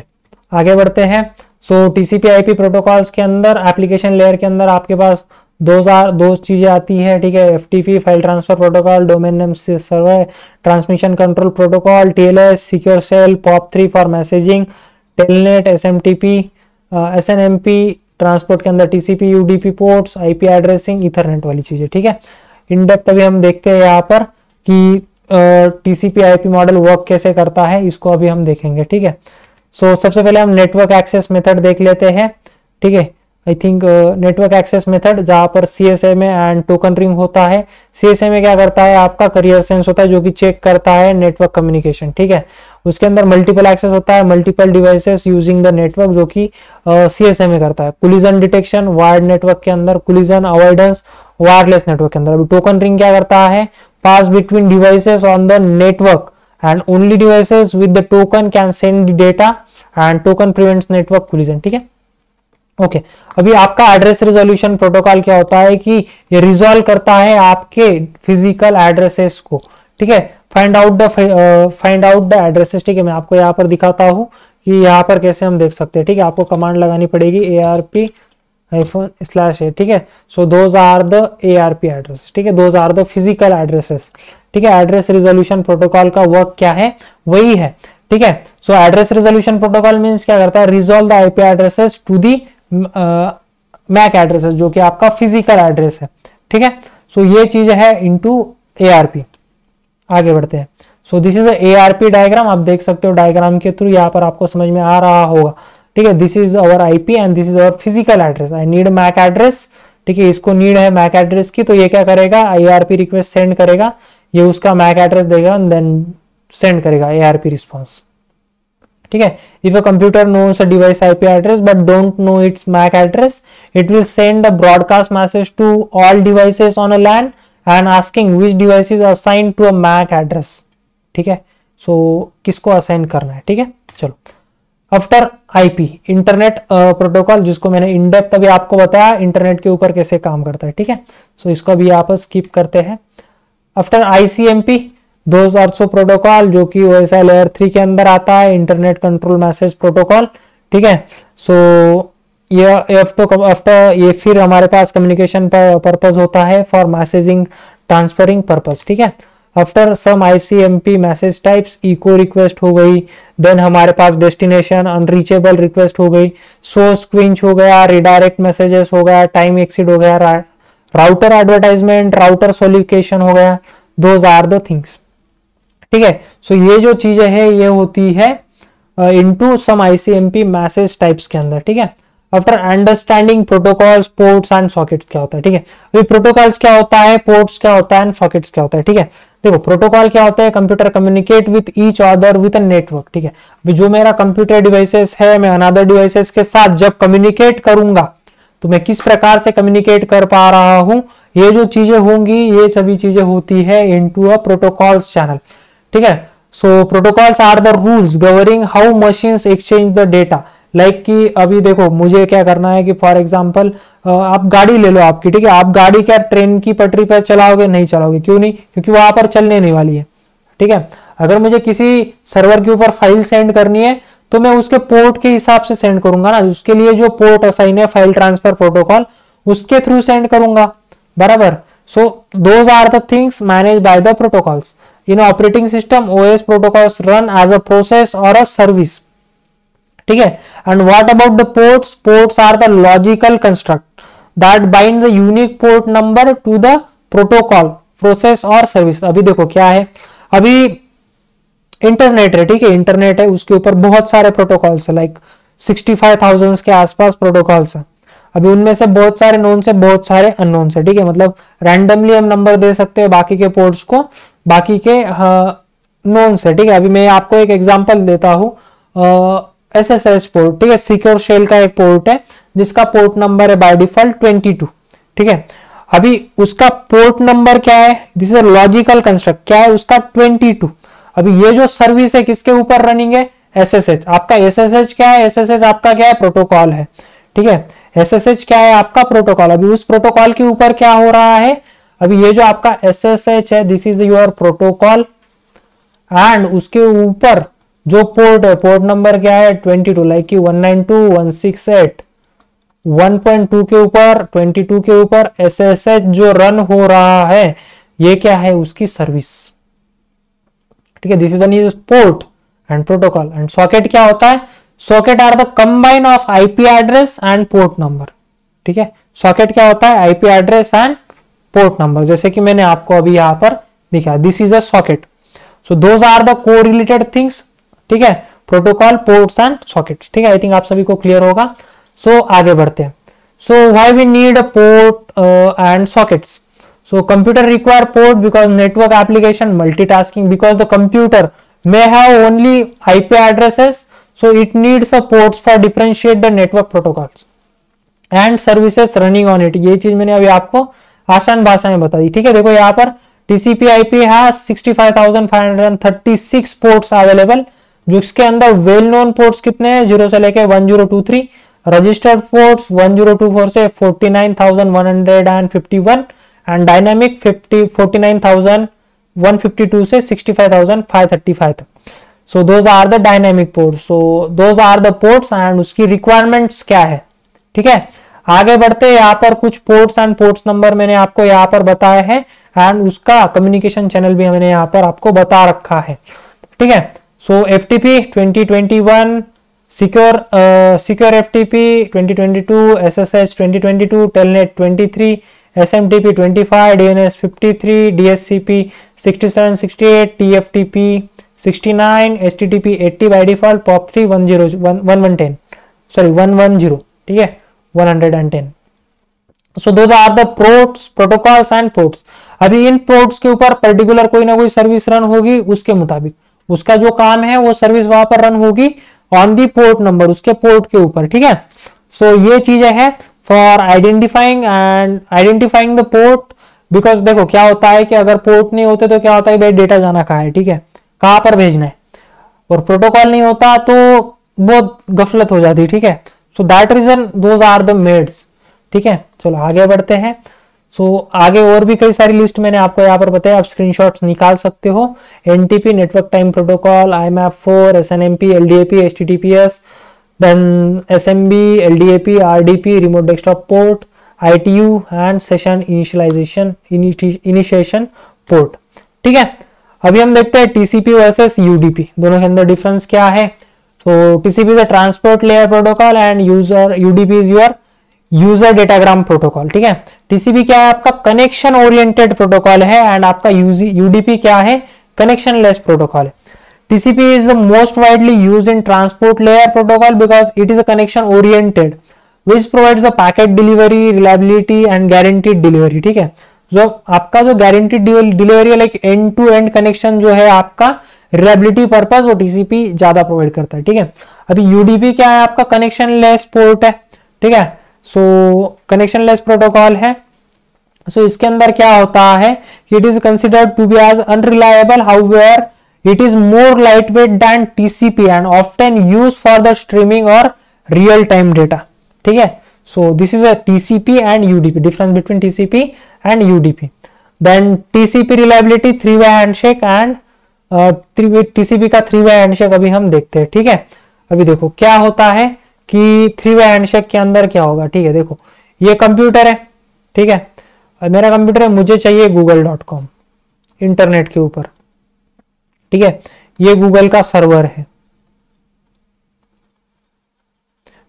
आगे बढ़ते हैं। सो TCP/IP प्रोटोकॉल्स के अंदर एप्लीकेशन लेयर के अंदर आपके पास दो चीजें आती है, ठीक है, FTP file transfer protocol, domain name server, transmission control protocol, TLS, secure shell, POP3 for messaging, telnet, SMTP, SNMP, transport के अंदर TCP, UDP ports, IP addressing, ethernet वाली चीजें, ठीक है। इन डेप्थ अभी हम देखते हैं यहाँ पर कि TCP/IP मॉडल वर्क कैसे करता है, इसको अभी हम देखेंगे, ठीक है। सो सबसे पहले हम नेटवर्क एक्सेस मेथड देख लेते हैं, ठीक है। I think network access method जहां पर CSMA एंड टोकन रिंग होता है। CSMA क्या करता है, आपका करियर सेंस होता है जो कि चेक करता है नेटवर्क कम्युनिकेशन, ठीक है। उसके अंदर मल्टीपल एक्सेस होता है, multiple devices using the network, जो कि CSMA करता है। कोलिजन डिटेक्शन वायर्ड नेटवर्क के अंदर, कोलिजन अवॉइडेंस वायरलेस नेटवर्क के अंदर। अभी टोकन रिंग क्या करता है, pass between devices on the network and only devices with the token can send the data and token prevents network collision, ठीक है, ओके। अभी आपका एड्रेस रिजोल्यूशन प्रोटोकॉल क्या होता है कि ये रिजॉल्व करता है आपके फिजिकल एड्रेसेस को, ठीक है, फाइंड आउट द एड्रेसेस, ठीक है। मैं आपको यहाँ पर दिखाता हूँ कि यहाँ पर कैसे हम देख सकते हैं, ठीक है। आपको कमांड लगानी पड़ेगी ARP-/A, ठीक है। So those are the ARP addresses, ठीक है, those are the physical addresses, ठीक है। एड्रेस रिजोल्यूशन प्रोटोकॉल का वर्क क्या है, वही है, ठीक है। So address resolution protocol means क्या करता है, resolve the IP addresses to the MAC address है, जो कि आपका फिजिकल एड्रेस है, ठीक है। सो ये चीज है इनटू ARP। आगे बढ़ते हैं। So this is ARP diagram, आप देख सकते हो डायग्राम के थ्रू, यहाँ पर आपको समझ में आ रहा होगा, ठीक है। This is our IP and this is our physical address. I need MAC address, ठीक है, इसको नीड है मैक एड्रेस की, तो ये क्या करेगा, ARP रिक्वेस्ट सेंड करेगा, ये उसका मैक एड्रेस देगा, देन सेंड करेगा ARP रिस्पॉन्स, ठीक है। If a computer knows a device IP address but don't know its MAC address, it will send a broadcast message to all devices on a LAN and asking which devices assign to a MAC address, ठीक है। सो किसको assign करना है, ठीक है। चलो, after IP internet protocol, जिसको मैंने इन डेप्थ अभी आपको बताया इंटरनेट के ऊपर कैसे काम करता है, ठीक है। सो इसको अभी आप स्किप करते हैं। आफ्टर ICMP 2400 प्रोटोकॉल, जो कि OSI लेयर 3 के अंदर आता है, इंटरनेट कंट्रोल मैसेज प्रोटोकॉल, ठीक है। सो ये आफ्टर ये फिर हमारे पास कम्युनिकेशन पर्पज होता है फॉर मैसेजिंग ट्रांसफरिंग पर्पज, ठीक है। After some ICMP message types, echo request हो गई, देन हमारे पास डेस्टिनेशन अनरीचेबल रिक्वेस्ट हो गई, सोर्स क्विंच हो गया, रिडायरेक्ट मैसेजेस हो गया, टाइम एक्सीड हो गया, राउटर एडवर्टाइजमेंट, राउटर सोलिफिकेशन हो गया, दोज आर द थिंग्स, ठीक है। सो ये जो चीजें है ये होती है into some ICMP message types के अंदर, ठीक है। After understanding protocols, ports and sockets क्या होता है, ठीक है। अभी प्रोटोकॉल्स क्या होता है, पोर्ट्स क्या होता है एंड सॉकेट्स क्या होता है, ठीक है। देखो, प्रोटोकॉल क्या होता है, computer communicate with each other with a network, ठीक है। अभी जो मेरा कंप्यूटर डिवाइसेस है, मैं अनदर डिवाइसेस के साथ जब कम्युनिकेट करूंगा तो मैं किस प्रकार से कम्युनिकेट कर पा रहा हूं, ये जो चीजें होंगी ये सभी चीजें होती है इनटू अ प्रोटोकॉल्स चैनल, ठीक है। So protocols are the rules governing how machines exchange the data. Like कि अभी देखो मुझे क्या करना है कि फॉर एग्जांपल आप गाड़ी ले लो आपकी, ठीक है। आप गाड़ी क्या ट्रेन की पटरी पर चलाओगे, नहीं चलाओगे, क्यों नहीं, क्योंकि वहां पर चलने नहीं वाली है, ठीक है। अगर मुझे किसी सर्वर के ऊपर फाइल सेंड करनी है तो मैं उसके पोर्ट के हिसाब से सेंड करूंगा ना, उसके लिए जो पोर्ट असाइन है फाइल ट्रांसफर प्रोटोकॉल, उसके थ्रू सेंड करूंगा, बराबर। So those are the things manage by the protocols in operating system. OS protocols run as a process or a service, ठीक है। And what about the ports, ports are the logical construct that bind the unique port number to the protocol, process or service. अभी देखो क्या है, अभी internet है, ठीक है, इंटरनेट है, उसके ऊपर बहुत सारे प्रोटोकॉल्स है, लाइक 65,000 के आसपास प्रोटोकॉल्स है। अभी उनमें से बहुत सारे नोन से, बहुत सारे अननोन से, ठीक है। मतलब रैंडमली हम नंबर दे सकते हैं बाकी के पोर्ट्स को, बाकी के नोन से, ठीक है। अभी मैं आपको एक एग्जांपल देता हूं, SSH पोर्ट, ठीक है, सिक्योर शेल का एक पोर्ट है जिसका पोर्ट नंबर है बाय डिफॉल्ट 22, ठीक है। अभी उसका पोर्ट नंबर क्या है, दिस इज लॉजिकल कंस्ट्रक्ट, क्या है उसका 22। अभी ये जो सर्विस है किसके ऊपर रनिंग है, SSH। आपका SSH क्या है, SSH आपका क्या है, प्रोटोकॉल है, ठीक है। SSH क्या है आपका, प्रोटोकॉल। अभी उस प्रोटोकॉल के ऊपर क्या हो रहा है, अभी ये जो आपका SSH है, this is your protocol, and उसके ऊपर जो पोर्ट है, पोर्ट नंबर क्या है 22, लाइक कि 192.168.1.2 के ऊपर 22 के ऊपर SSH जो रन हो रहा है, ये क्या है उसकी सर्विस, ठीक है। This is one is port and protocol. And socket क्या होता है, socket are the combine of IP address and port number, ठीक है। सॉकेट क्या होता है, IP address and port number, जैसे कि मैंने आपको अभी यहां पर दिखा, this is a socket. So those are the correlated things, ठीक है, प्रोटोकॉल, पोर्ट्स एंड सॉकेट्स, ठीक है। आई थिंक आप सभी को क्लियर होगा। सो आगे बढ़ते हैं। So why we need a port and sockets. So computer require port because network application multitasking, because the computer may have only IP addresses, so it needs a ports for differentiate the network protocols and services running on it। ये चीज मैंने अभी आपको आसान भाषा में बता दी, ठीक है। देखो यहाँ पर TCP/IP has 65,536 पोर्ट्स अवेलेबल, जो इसके अंदर वेल नोन पोर्ट्स कितने हैं, 0 से लेके 1023, रजिस्टर्ड पोर्ट्स 1024 से 49,151 एंड डायनामिक 49,152 से 65,535 तक। So those are the dynamic ports, so those are the ports and उसकी रिक्वायरमेंट्स क्या है, ठीक है। आगे बढ़ते हैं, यहाँ पर कुछ पोर्ट्स एंड पोर्ट्स नंबर मैंने आपको यहाँ पर बताया है एंड उसका कम्युनिकेशन चैनल भी मैंने यहाँ पर आपको बता रखा है, ठीक है। So FTP 2021 secure FTP 2022, SSH 2022, telnet 23, SMTP 25, DNS 53, DSCP 67, 68, TFTP 69, HTTP 80 by default, पॉप3 1110, सॉरी 110, ठीक है 110. So those are the ports, protocols and ports. अभी इन पोर्ट्स के ऊपर पर्टिकुलर कोई ना कोई सर्विस रन होगी, उसके मुताबिक उसका जो काम है वो सर्विस वहां पर रन होगी ऑन दी पोर्ट नंबर, उसके पोर्ट के ऊपर, ठीक है. सो ये चीजें हैं for identifying the port. Because देखो क्या होता है कि अगर पोर्ट नहीं होते तो क्या होता है भाई डेटा जाना कहाँ है, ठीक है, कहां पर भेजना है, और प्रोटोकॉल नहीं होता तो बहुत गफलत हो जाती, ठीक है. So that reason those are the meds, ठीक है. चलो आगे बढ़ते हैं. आगे और भी कई सारी लिस्ट मैंने आपको यहाँ पर बताया, आप स्क्रीनशॉट्स निकाल सकते हो. NTP network time protocol, IMAP4, SNMP, LDAP, HTTPS, then SMB, LDAP, RDP, remote desktop port, ITU and session initiation port, ठीक है. अभी हम देखते हैं TCP वर्सेस UDP, दोनों के अंदर डिफरेंस क्या है. तो TCP is a transport layer protocol and UDP is your user datagram protocol, ठीक है. टीसीपी क्या है आपका कनेक्शन ओरिएंटेड प्रोटोकॉल है, एंड आपका यूडीपी क्या है कनेक्शन लेस प्रोटोकॉल है. TCP is the most widely use in transport layer protocol because it is a connection oriented which provides a packet delivery, reliability and guaranteed delivery, ठीक है. जो आपका जो guaranteed delivery like end to end connection जो है आपका reliability purpose, वो TCP ज्यादा प्रोवाइड करता है, ठीक है. अभी यूडीपी क्या है आपका कनेक्शन लेस पोर्ट है, ठीक है. सो कनेक्शन लेस प्रोटोकॉल है. सो इसके अंदर क्या होता है कि it is considered to be as unreliable, however it is more light weight than TCP and often use for the streaming और रियल टाइम डेटा, ठीक है. So this is a TCP and UDP, difference between TCP and UDP. Then TCP reliability 3-वे handshake and TCP का 3-वे handshake अभी हम देखते हैं, ठीक है. अभी देखो क्या होता है कि 3-वे हैंडशेक के अंदर क्या होगा, ठीक है. देखो ये कंप्यूटर है, ठीक है, मेरा कंप्यूटर है, मुझे चाहिए google.com इंटरनेट के ऊपर, ठीक है. ये गूगल का सर्वर है,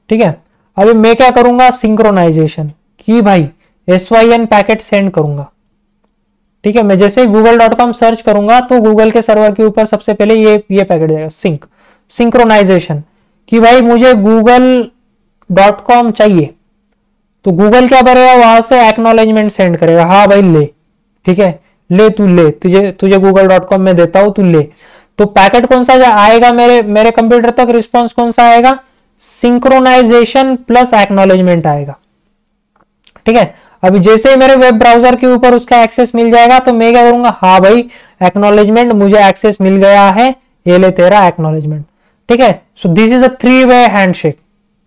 ठीक है. अभी मैं क्या करूंगा सिंक्रोनाइजेशन कि भाई SYN पैकेट सेंड करूंगा, ठीक है. मैं जैसे google.com सर्च करूंगा तो गूगल के सर्वर के ऊपर सबसे पहले ये पैकेट जाएगा सिंक्रोनाइजेशन कि भाई मुझे google.com चाहिए, तो गूगल क्या करेगा वहां से एक्नॉलेजमेंट सेंड करेगा, हाँ भाई ले, ठीक है, ले तू ले, तुझे google.com में देता हूं, तू ले. तो पैकेट कौन सा आएगा मेरे कंप्यूटर तक, रिस्पॉन्स कौन सा आएगा, सिंक्रोनाइजेशन प्लस एक्नॉलेजमेंट आएगा, ठीक है. अभी जैसे ही मेरे वेब ब्राउजर के ऊपर उसका एक्सेस मिल जाएगा तो मैं क्या करूंगा, हाँ भाई एक्नॉलेजमेंट, मुझे एक्सेस मिल गया है, ये ले तेरा एक्नॉलेजमेंट, ठीक है. सो दिस इज अ 3-वे हैंडशेक,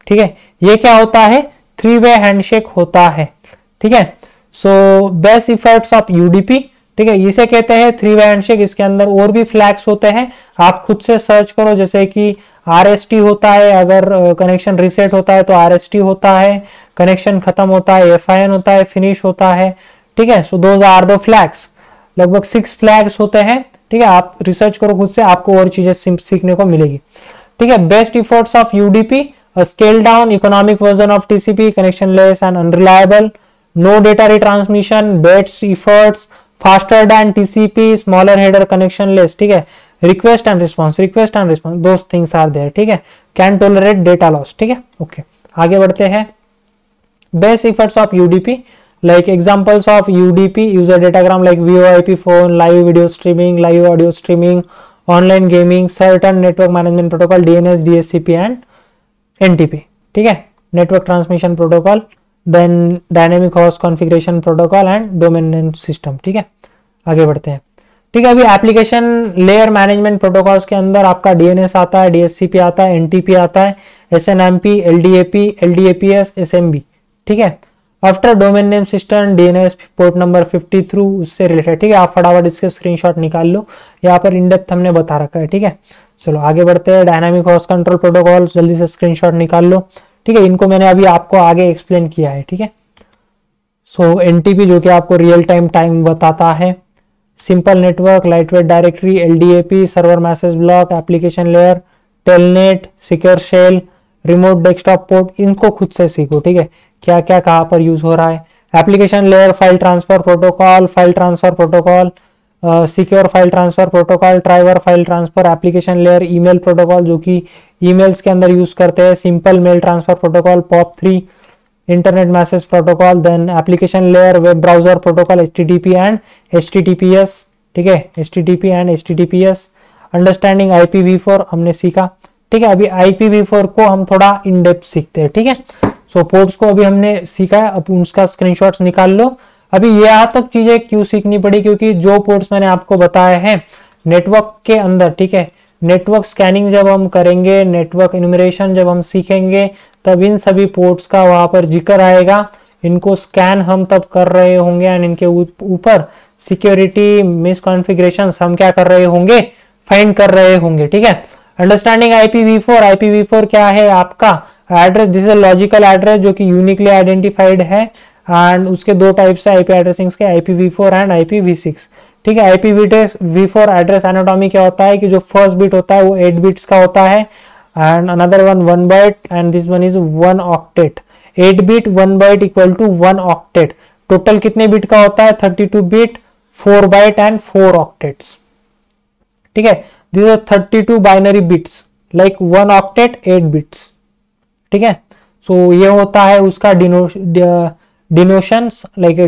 ठीक है. ये क्या होता है 3-वे हैंडशेक होता है, ठीक है. So best effects of UDP, ठीक है, इसे कहते हैं 3-वे हैंडशेक. इसके अंदर और भी फ्लैग्स होते हैं, आप खुद से सर्च करो, जैसे कि RST होता है, अगर कनेक्शन रीसेट होता है तो RST होता है, कनेक्शन खत्म होता है FIN होता है, फिनिश होता है, ठीक है. So those are the flags, लगभग 6 फ्लैग्स होते हैं, ठीक है. आप रिसर्च करो खुद से, आपको और चीजें सीखने को मिलेगी, ठीक है. Best efforts of UDP, scale down economic version of TCP, connectionless and unreliable, no data retransmission, best efforts, faster than TCP, smaller header, connectionless, ठीक है. Request and response, those things are there, ठीक है. Can tolerate data loss, ठीक है. Okay आगे बढ़ते हैं. Best efforts of UDP, like examples of UDP user datagram like VoIP phone, live video streaming, live audio streaming, online gaming, certain network management protocol, DNS, DHCP and NTP, ठीक है. network transmission protocol, then dynamic host configuration protocol and domain name system, ठीक है. आगे बढ़ते हैं, ठीक है. अभी एप्लीकेशन लेयर मैनेजमेंट प्रोटोकॉल्स के अंदर आपका DNS आता है, DHCP आता है, NTP आता है, SNMP, LDAP, LDAPS, SMB, ठीक है. After domain name system, DNS port number 50 through उससे रिलेटेड, ठीक है. आप फटाफट इसके स्क्रीनशॉट निकाल लो, यहाँ पर इन डेप्थ हमने बता रखा है, ठीक है. चलो आगे बढ़ते हैं. डायनामिक होस्ट कंट्रोल प्रोटोकॉल, जल्दी से स्क्रीनशॉट निकाल लो, ठीक है. इनको मैंने अभी आपको आगे एक्सप्लेन किया है, ठीक है. सो NTP जो कि आपको रियल टाइम बताता है, simple network, lightweight directory, LDAP server message block, application layer, telnet, secure shell, remote desktop port, इनको खुद से सीखो, ठीक है, क्या क्या कहाँ पर यूज हो रहा है। Application layer file transfer protocol, secure file transfer protocol, driver file transfer, application layer email protocol जो कि ईमेल्स के अंदर यूज करते हैं, simple mail transfer protocol, POP3 internet message protocol, then application layer web browser protocol, HTTP and HTTPS, ठीक है, HTTP and HTTPS, understanding IPv4 हमने सीखा, ठीक है। अभी IPv4 को हम थोड़ा इन डेप्थ सीखते हैं, ठीक है। सो पोर्ट्स को अभी हमने सीखा है, अब उसका स्क्रीनशॉट्स निकाल लो। अभी यहाँ तक चीजें क्यों सीखनी पड़ी, क्योंकि जो पोर्ट्स मैंने आपको बताए हैं नेटवर्क के अंदर, ठीक है, नेटवर्क स्कैनिंग जब हम करेंगे, नेटवर्क इन्यूमरेशन जब हम सीखेंगे, तब इन सभी पोर्ट्स का वहां पर जिक्र आएगा। इनको स्कैन हम तब कर रहे होंगे एंड इनके ऊपर सिक्योरिटी मिसकॉन्फ़िगरेशंस हम क्या कर रहे होंगे, फाइंड कर रहे होंगे, ठीक है। अंडरस्टैंडिंग IPv4 क्या है आपका address, this is logical address जो कि यूनिकली आइडेंटिफाइड है एंड उसके दो टाइप्स है IP एड्रेसिंग्स के, IPv4 एंड IPv6, ठीक है। IPv4 एड्रेस एनाटॉमी क्या होता है कि जो फर्स्ट बिट होता है वो 8 बिट्स का होता है and another one 1 byte and this one is 1 octet. 8 bit 1 byte equal to 1 octet. Total कितने बिट का होता है, 32 बिट, 4 बाइट एंड 4 ऑक्टेट्स, ठीक है। This are 32 binary bits like 1 octet 8 bits, ठीक है। सो ये होता है उसका डिनोशंस, लाइक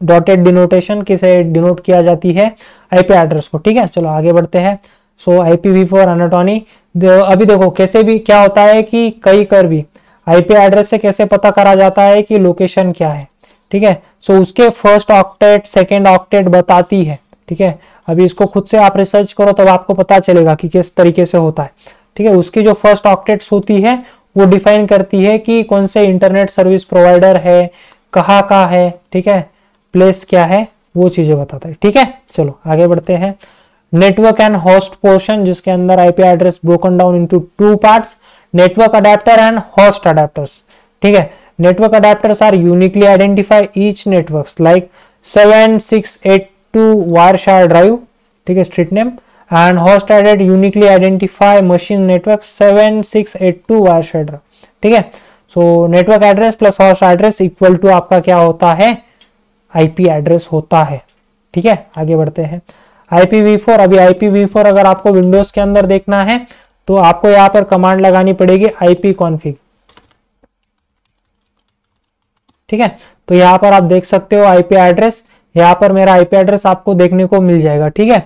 डॉटेड डिनोटेशन किसे डिनोट किया जाती है IP एड्रेस को, ठीक है। चलो आगे बढ़ते हैं। सो IPv4 एनाटॉमी, अभी देखो कैसे भी क्या होता है कि कई कर भी IP एड्रेस से कैसे पता करा जाता है कि लोकेशन क्या है, ठीक है। सो उसके फर्स्ट ऑक्टेट सेकेंड ऑक्टेट बताती है, ठीक है। अभी इसको खुद से आप रिसर्च करो तब आपको पता चलेगा कि किस तरीके से होता है, ठीक है। उसकी जो फर्स्ट ऑक्टेट्स होती है वो डिफाइन करती है कि कौन से इंटरनेट सर्विस प्रोवाइडर है, कहाँ का है, ठीक है, प्लेस क्या है, वो चीजें बताता है, ठीक है। चलो आगे बढ़ते हैं। नेटवर्क एंड होस्ट पोर्शन, जिसके अंदर IP address broken down into 2 parts, network adapter and host adapters, ठीक है। Network adapters are uniquely identify each networks like 7682 Wireshire drive, ठीक है, street name, and host added uniquely identify machine network 7682 Wireshire drive, ठीक है। So network address plus host address equal to आपका क्या होता है, IP एड्रेस होता है, ठीक है। आगे बढ़ते हैं। IPv4, अभी IPv4 अगर आपको विंडोज के अंदर देखना है तो आपको यहाँ पर कमांड लगानी पड़ेगी ipconfig, ठीक है। तो यहाँ पर आप देख सकते हो IP एड्रेस, यहाँ पर मेरा IP एड्रेस आपको देखने को मिल जाएगा, ठीक है।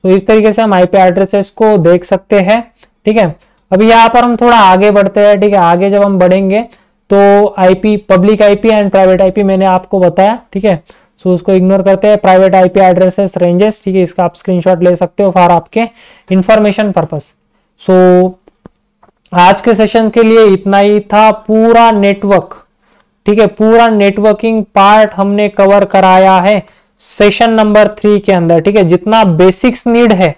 तो इस तरीके से हम IP एड्रेसेस को देख सकते हैं, ठीक है। अभी यहाँ पर हम थोड़ा आगे बढ़ते हैं, ठीक है। आगे जब हम बढ़ेंगे तो IP, public IP and private IP मैंने आपको बताया, ठीक है। सो उसको इग्नोर करते हैं। प्राइवेट IP एड्रेसेस रेंजेस, ठीक है, इसका आप स्क्रीनशॉट ले सकते हो फॉर आपके इंफॉर्मेशन पर्पस। सो आज के सेशन के लिए इतना ही था। पूरा नेटवर्क, ठीक है, पूरा नेटवर्किंग पार्ट हमने कवर कराया है सेशन नंबर 3 के अंदर, ठीक है। जितना बेसिक्स नीड है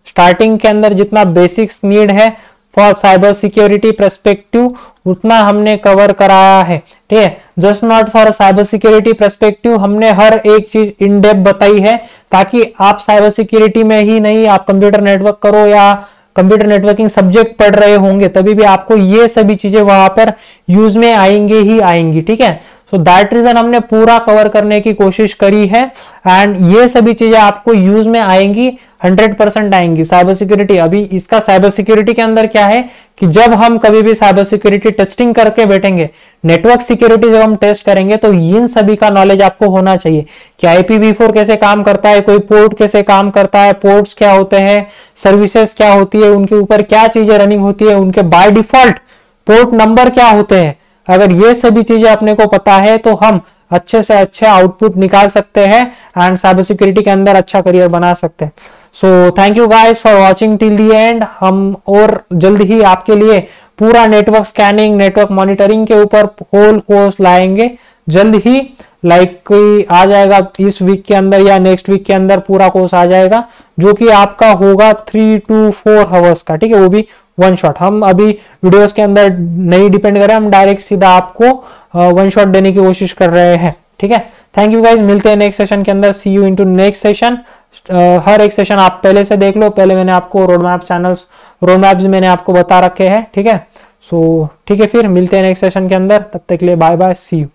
स्टार्टिंग के अंदर, जितना बेसिक्स नीड है फॉर साइबर सिक्योरिटी पर्सपेक्टिव, उतना हमने कवर कराया है, ठीक है। Just not for cyber security perspective, हमने हर एक चीज इन डेप्थ बताई है ताकि आप साइबर सिक्योरिटी में ही नहीं, आप कंप्यूटर नेटवर्क करो या कंप्यूटर नेटवर्किंग सब्जेक्ट पढ़ रहे होंगे तभी भी आपको ये सभी चीजें वहां पर यूज में आएंगे ही आएंगी, ठीक है। सो दैट रीजन हमने पूरा कवर करने की कोशिश करी है एंड ये सभी चीजें आपको यूज में आएंगी, 100% आएंगी। साइबर सिक्योरिटी, अभी इसका साइबर सिक्योरिटी के अंदर क्या है कि जब हम कभी भी साइबर सिक्योरिटी टेस्टिंग करके बैठेंगे, नेटवर्क सिक्योरिटी जब हम टेस्ट करेंगे तो इन सभी का नॉलेज आपको होना चाहिए कि IPv4 कैसे काम करता है, कोई पोर्ट कैसे काम करता है, पोर्ट्स क्या होते हैं, सर्विसेज क्या होती है, उनके ऊपर क्या चीजें रनिंग होती है, उनके बाय डिफॉल्ट पोर्ट नंबर क्या होते हैं। अगर ये सभी चीजें अपने को पता है तो हम अच्छे से अच्छे आउटपुट निकाल सकते हैं एंड साइबर सिक्योरिटी के अंदर अच्छा करियर बना सकते हैं। So thank you guys for watching till the end. हम और जल्द ही आपके लिए पूरा नेटवर्क स्कैनिंग, नेटवर्क मॉनिटरिंग के ऊपर होल कोर्स लाएंगे जल्द ही, लाइक कोई आ जाएगा इस वीक के अंदर या नेक्स्ट वीक के अंदर पूरा कोर्स आ जाएगा जो कि आपका होगा 3 to 4 आवर्स का, ठीक है, वो भी 1 शॉट। हम अभी वीडियोस के अंदर नहीं डिपेंड कर रहे, हम डायरेक्ट सीधा आपको 1 शॉट देने की कोशिश कर रहे हैं, ठीक है, थैंक यू गाइज, मिलते हैं नेक्स्ट सेशन के अंदर, सी यू इनटू नेक्स्ट सेशन। हर एक सेशन आप पहले से देख लो, पहले मैंने आपको road map channels, road maps मैंने आपको बता रखे हैं, ठीक है। सो ठीक है, फिर मिलते हैं नेक्स्ट सेशन के अंदर, तब तक के लिए बाय बाय, सी यू।